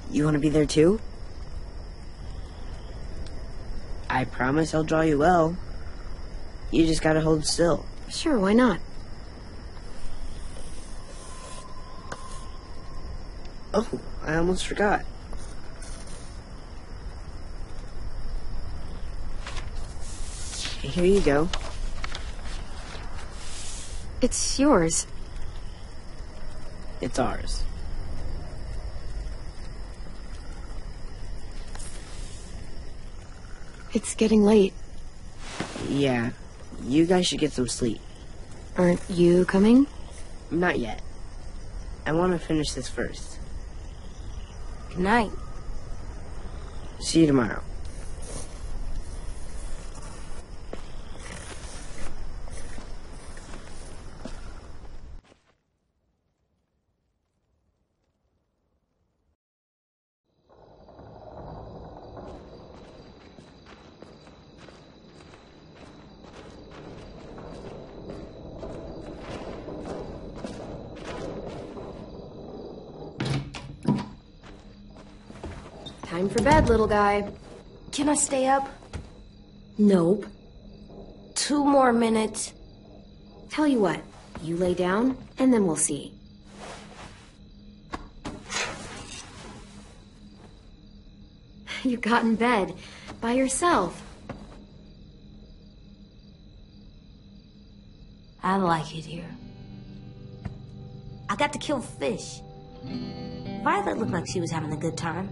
You want to be there too? I promise I'll draw you well. You just gotta hold still. Sure, why not? Oh, I almost forgot. Here you go. It's yours. It's ours. It's getting late. Yeah, you guys should get some sleep. Aren't you coming? Not yet. I want to finish this first. Good night. See you tomorrow. Time for bed, little guy. Can I stay up? Nope. 2 more minutes. Tell you what, you lay down, and then we'll see. You got in bed by yourself. I like it here. I got to kill fish. Violet looked like she was having a good time.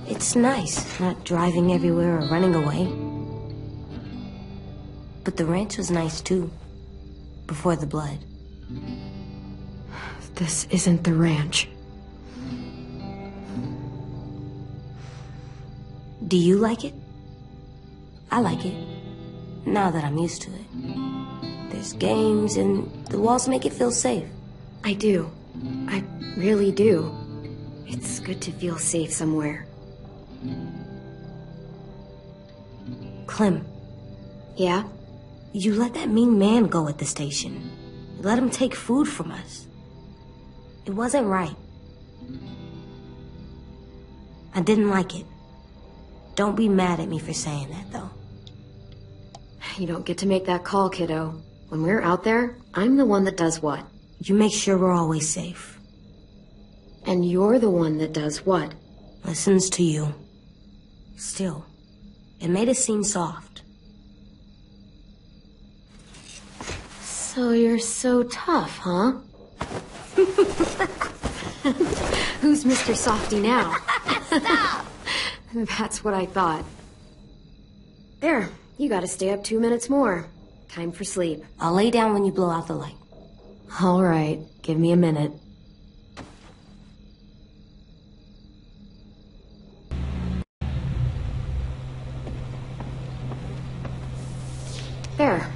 It's nice, not driving everywhere or running away. But the ranch was nice too, before the blood. This isn't the ranch. Do you like it? I like it, now that I'm used to it. There's games and the walls make it feel safe. I do. I really do. It's good to feel safe somewhere. Clem. Yeah? You let that mean man go at the station. You let him take food from us. It wasn't right. I didn't like it. Don't be mad at me for saying that, though. You don't get to make that call, kiddo. When we're out there, I'm the one that does what? You make sure we're always safe. And you're the one that does what? Listens to you. Still, it made us seem soft. So you're so tough, huh? Who's Mr. Softy now? Stop! That's what I thought. There, you gotta stay up 2 minutes more. Time for sleep. I'll lay down when you blow out the light. All right, give me a minute. There.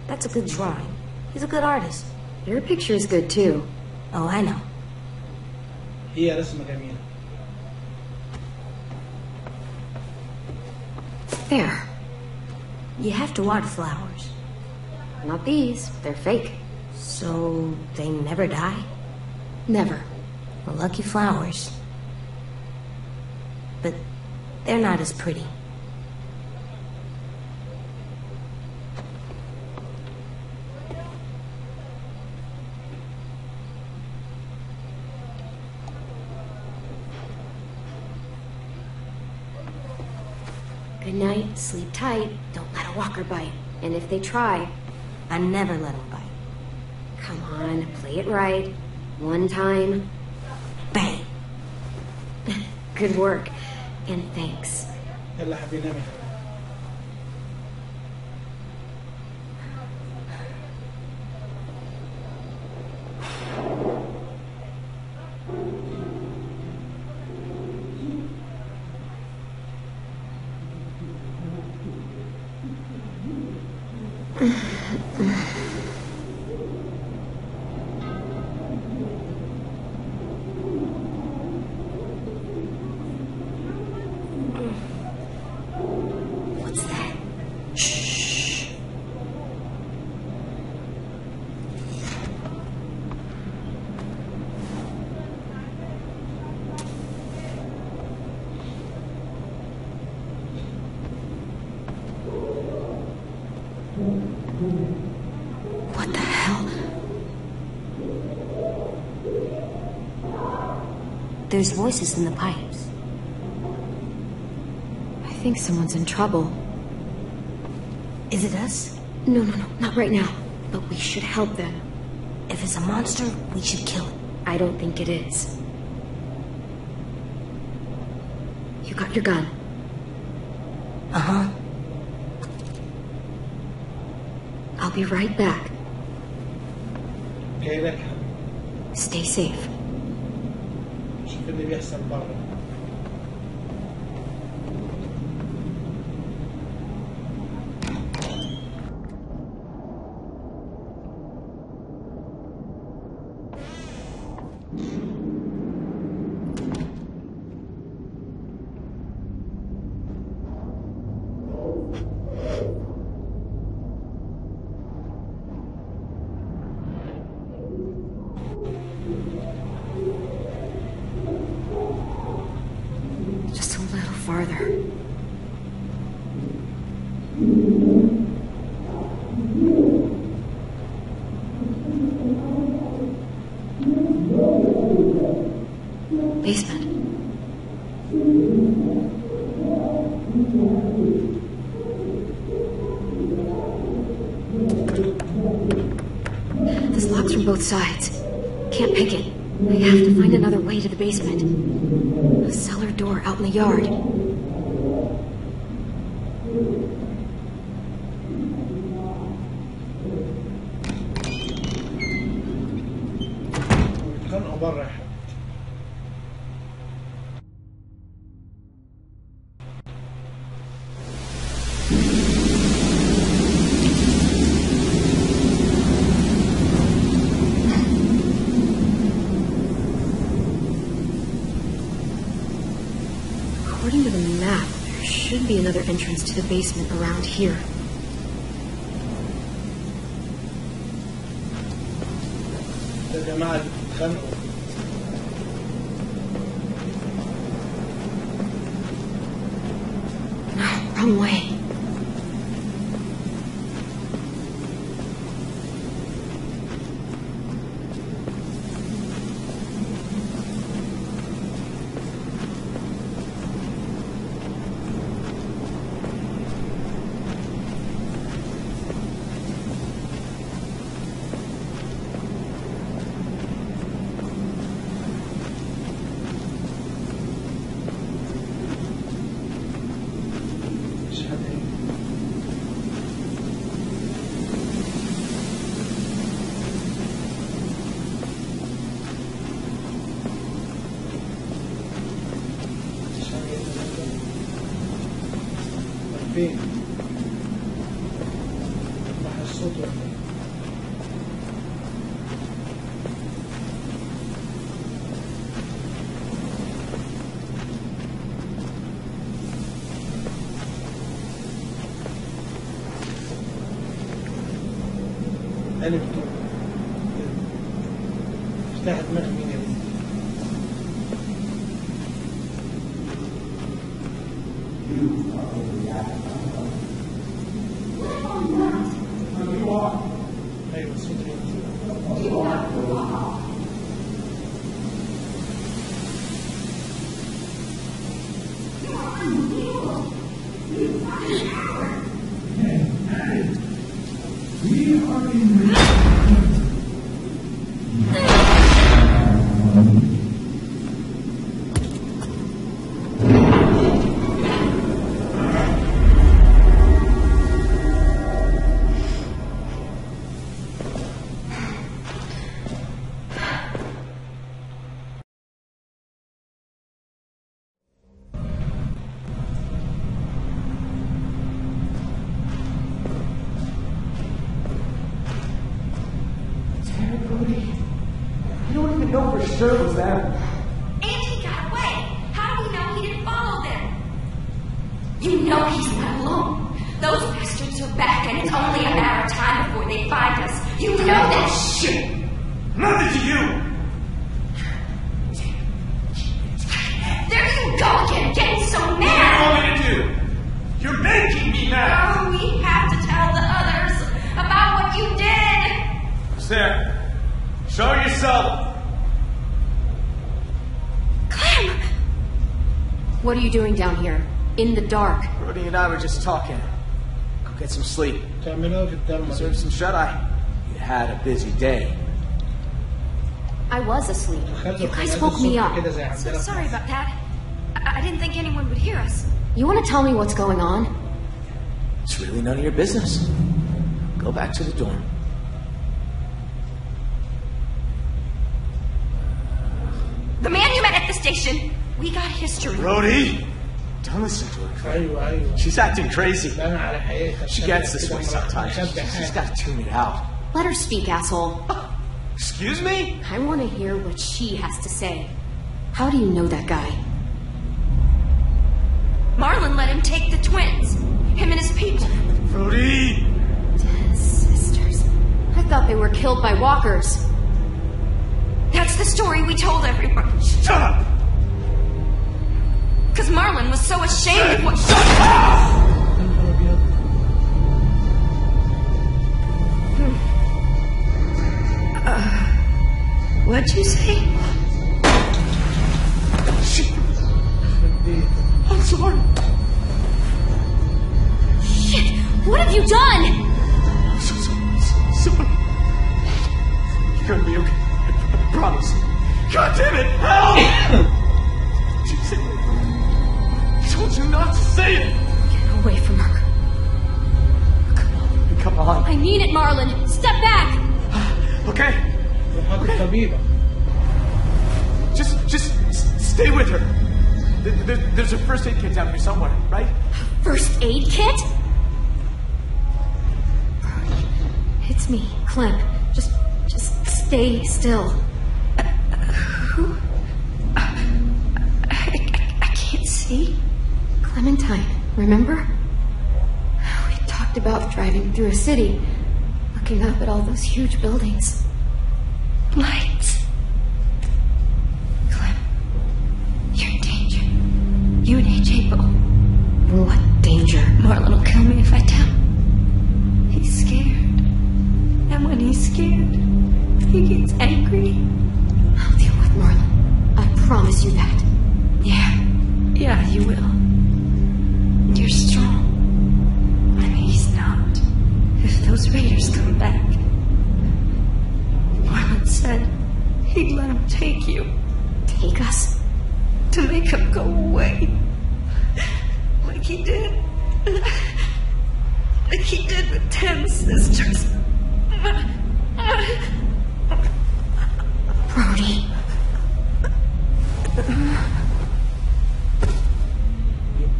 That's a good drawing. He's a good artist. Your picture's good too. Oh, I know. هي رسمة جميلة. There. You have to water flowers. Not these. They're fake. So they never die? Never. Well, lucky flowers. But they're not as pretty. Good night, sleep tight, don't let a walker bite. And if they try, I never let them bite. Come on, play it right. One time. Bang! Good work, and thanks. يلا حبيبي نامي. What's that? Shh. What the hell? There's voices in the pipes. I think someone's in trouble. Is it us? No, not right now. But we should help them. If it's a monster, we should kill it. I don't think it is. You got your gun? Uh-huh. I'll be right back. جاي لك. Stay safe. شوف اللي بيحصل برا. Just a little farther. Basement. This locks from both sides. Can't pick it. I have to find another way to the basement. A cellar door out in the yard. بيتخانقوا برا يا حبيبي. According to the map, there should be another entrance to the basement around here. يا جماعة اللي بتتخانقوا. No, wrong way. مش حد هنا. مش حد هنا. فين؟ راح الصوت ولا ايه؟ أنا بتوع افتح دماغ مين يا بنتي؟ أيوة الصوت هنا. know for sure it was them. And he got away. How do we know he didn't follow them? You know he's not alone. Those bastards are back, and it's only a matter of time before they find us. You know that shit. Nothing to you. There you go again, getting so mad. What do you want me to do? You're making me mad. Oh, we have to tell the others about what you did. There. Show yourself. Clem! What are you doing down here? In the dark? Brody and I were just talking. Go get some sleep. Deserve some shut-eye. You had a busy day. I was asleep. You guys woke me up. So sorry about that. I didn't think anyone would hear us. You want to tell me what's going on? It's really none of your business. Go back to the dorm. The man you met at the station. We got history. Brody! Don't listen to her. She's acting crazy. She gets this way sometimes. She's got to tune it out. Let her speak, asshole. Excuse me? I want to hear what she has to say. How do you know that guy? Marlon let him take the twins. Him and his people. Brody! 10 sisters. I thought they were killed by walkers. That's the story we told everyone. Shut up! Because Marlon was so ashamed of what... Shut up! What'd you say? I'm sorry. Shit! What have you done? Sorry. You're gonna be okay. I promise. God damn it! Help! I told you not to say it! Get away from her. Come on. I need it, Marlon. Step back! Okay. Just stay with her. There's a first aid kit down here somewhere, right? First aid kit? It's me, Clem. Just stay still. Who? I can't see. Clementine, remember? We talked about driving through a city, looking up at all those huge buildings. Lights. Clem, you're in danger. You and AJ both. What danger? Marlon will kill me if I tell. He's scared. And when he's scared, he gets angry. I'll deal with Marlon. I promise you that. Yeah, you will. You're strong. I mean, he's not. If those raiders come back... Marlon said he'd let him take you. Take us? To make him go away. Like he did. Like he did with 10 sisters. Brody.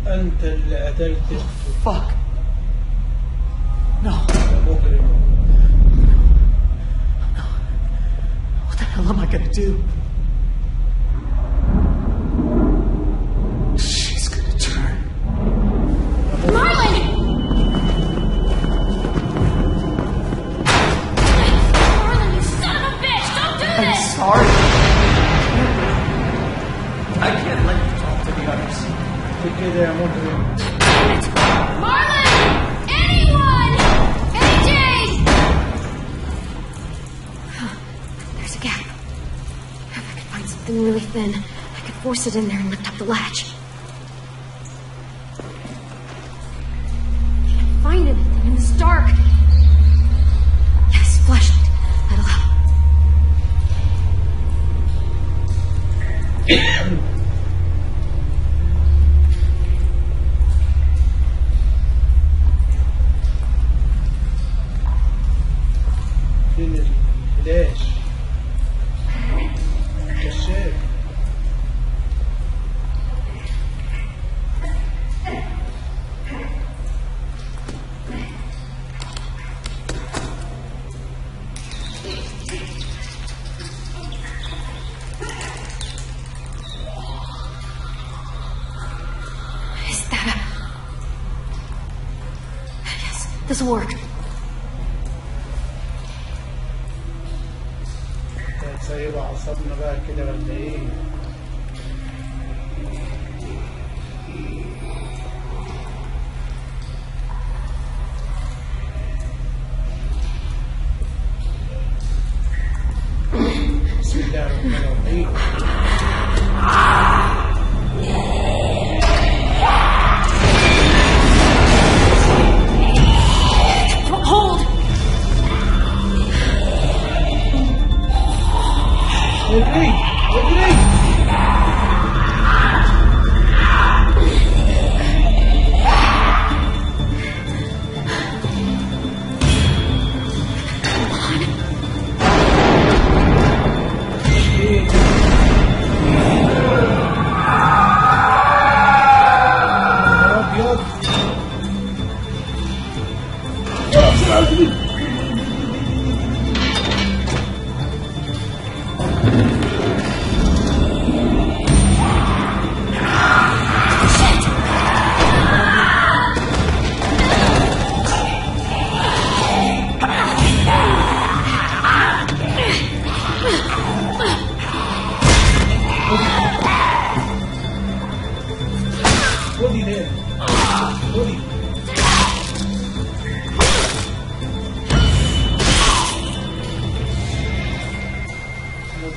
أنت اللي قتلت Fuck. No. What the hell am I gonna do? She's gonna turn. Marlon! Marlon, you son of a bitch! Don't do this! I'm sorry. I can't let you talk to the others. Marlon! Anyone! AJ! There's a gap. If I could find something really thin, I could force it in there and lift up the latch. Can't find anything in this dark. فين الفلاش؟ كشاف. This'll work. سايب اعصابنا بقى كده ولا ايه؟ بسم الله الرحمن الرحيم. اجري اجري.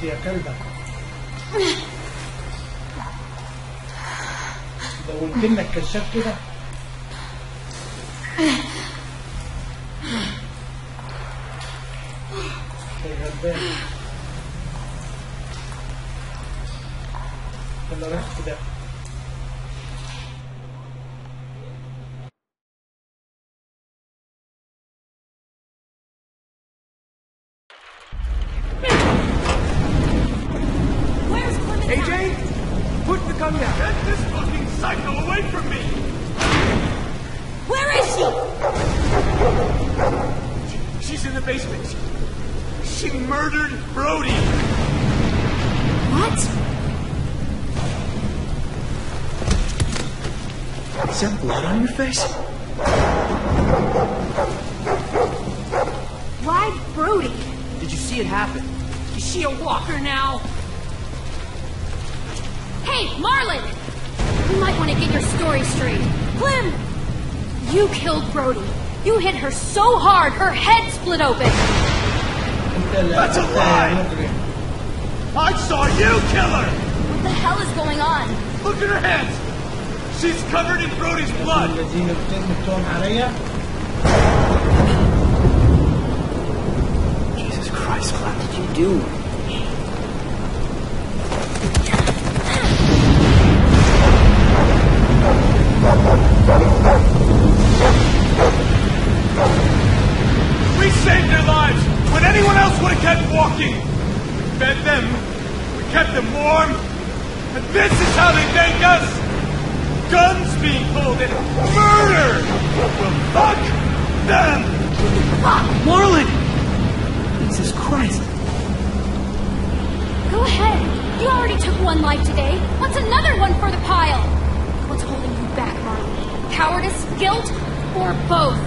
يا كلبة دونت لنا الكشاف كده. غلبان ولا راح كده. AJ, put the gun down. Get this fucking psycho away from me! Where is she? She's in the basement. She murdered Brody. What? Is there blood on your face? Why Brody? Did you see it happen? Is she a walker now? Hey, Marlon! You might want to get your story straight. Clem! You killed Brody. You hit her so hard, her head split open. That's a lie! I saw you kill her! What the hell is going on? Look at her hands! She's covered in Brody's blood! Jesus Christ, what did you do? We saved their lives when anyone else would have kept walking. We fed them, we kept them warm, and this is how they thank us? Guns being pulled and murder! Well, fuck them! Fuck! Marlon! Jesus Christ! Go ahead. You already took one life today. What's another one for the pile? What's holding you back, Marlon? Cowardice, guilt, or both?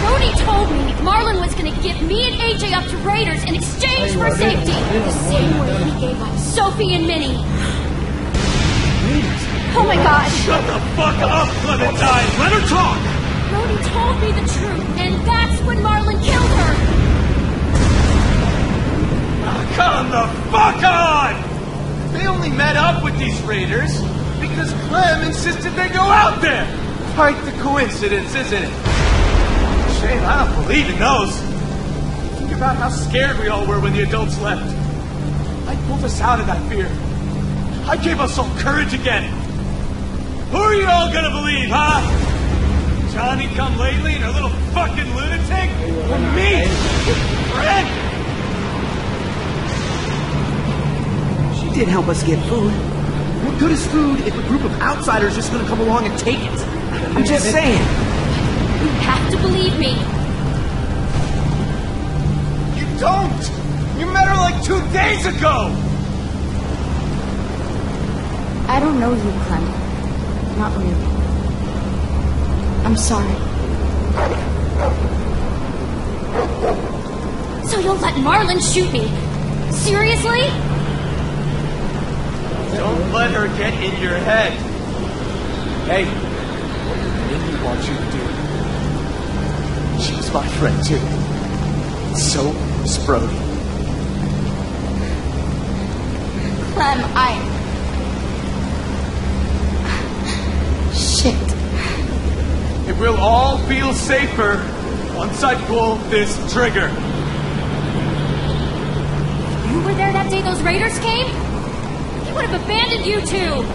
Brody told me Marlon was going to give me and AJ up to raiders in exchange for safety. The same way he gave up Sophie and Minnie. Oh my God! Shut the fuck up, Clementine! Let her talk! Brody told me the truth, and that's when Marlon killed her. Come the fuck on! They only met up with these raiders because Clem insisted they go out there. Quite the coincidence, isn't it? Shame I don't believe in those. You about how scared we all were when the adults left. I pulled us out of that fear. I gave us all courage again. Who are you all gonna believe, huh? Johnny come lately and a little fucking lunatic? Or me? Fred? She did help us get food. What good is food if a group of outsiders just gonna come along and take it? I'm just saying. You have to believe me. You don't! You met her like 2 days ago! I don't know you, Clem. Not really. I'm sorry. So you'll let Marlon shoot me? Seriously? Don't let her get in your head. Hey, what did Mindy want you to do? She was my friend too. So was Brody. Clem, Shit. It will all feel safer once I pull this trigger. You were there that day those raiders came? He would have abandoned you two!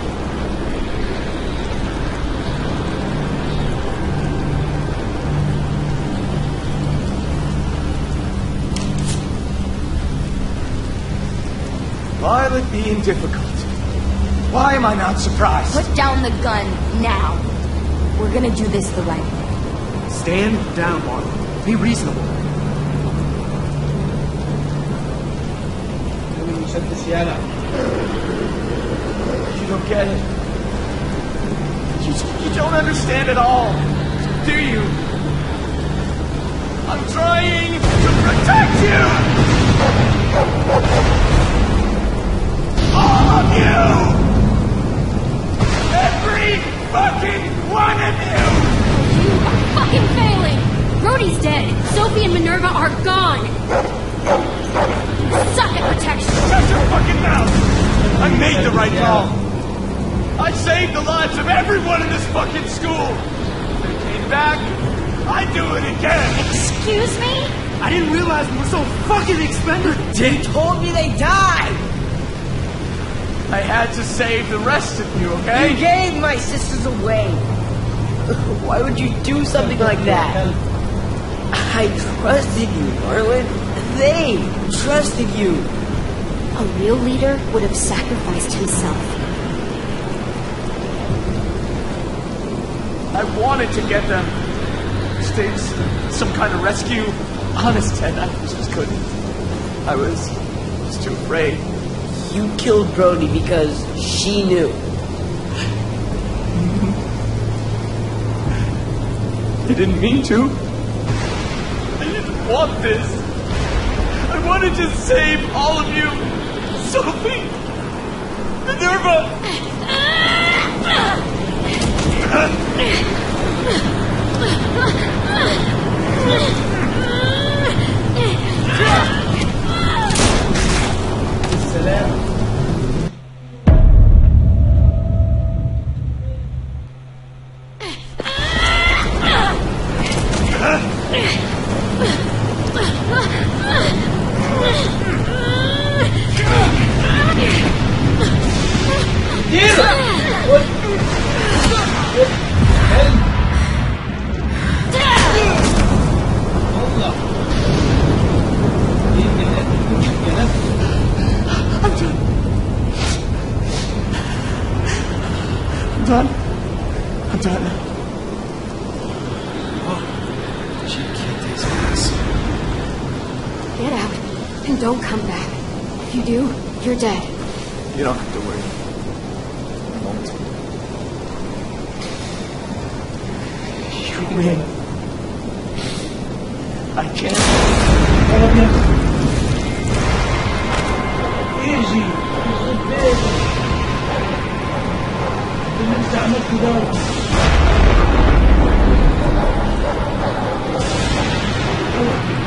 Violet being difficult. Why am I not surprised? Put down the gun, now. We're gonna do this the right way. Stand down, Marlon. Be reasonable. You don't get it. You don't understand at all, do you? I'm trying to protect you! All of you! Every fucking one of you! You are fucking failing! Brody's dead. Sophie and Minerva are gone. You suck at protection. Shut your fucking mouth! I made the right call. I saved the lives of everyone in this fucking school. They came back. I'd do it again. Excuse me? I didn't realize we were so fucking expendable. They told me they died. I had to save the rest of you, okay? You gave my sisters away. Why would you do something like that? I trusted you, Marlon. They trusted you. A real leader would have sacrificed himself. I wanted to get them. Stage some kind of rescue. Honest, Ted, I just couldn't. I was just too afraid. You killed Brody because she knew. I didn't mean to. I didn't want this. I wanted to save all of you. Sophie! Minerva! I'm done. Oh, she kicked his ass. Get out and don't come back. If you do, you're dead. You don't have to worry. I won't. You win. I can't. Easy.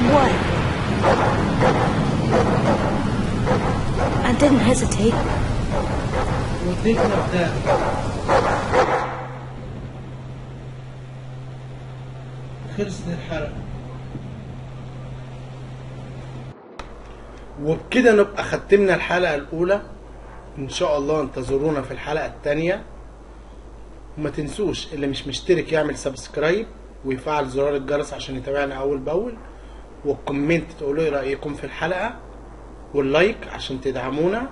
What? I didn't hesitate. We're thinking of that. خلصت الحلقة. وبكده نبقى ختمنا الحلقة الأولى. إن شاء الله انتظرونا في الحلقة التانية. وما تنسوش اللي مش مشترك يعمل سبسكرايب ويفعل زرار الجرس عشان يتابعنا أول بأول، والكومنت تقولوا ايه رأيكم في الحلقة، واللايك عشان تدعمونا.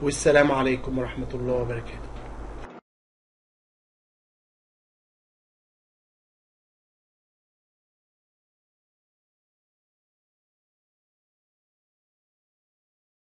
والسلام عليكم ورحمة الله وبركاته.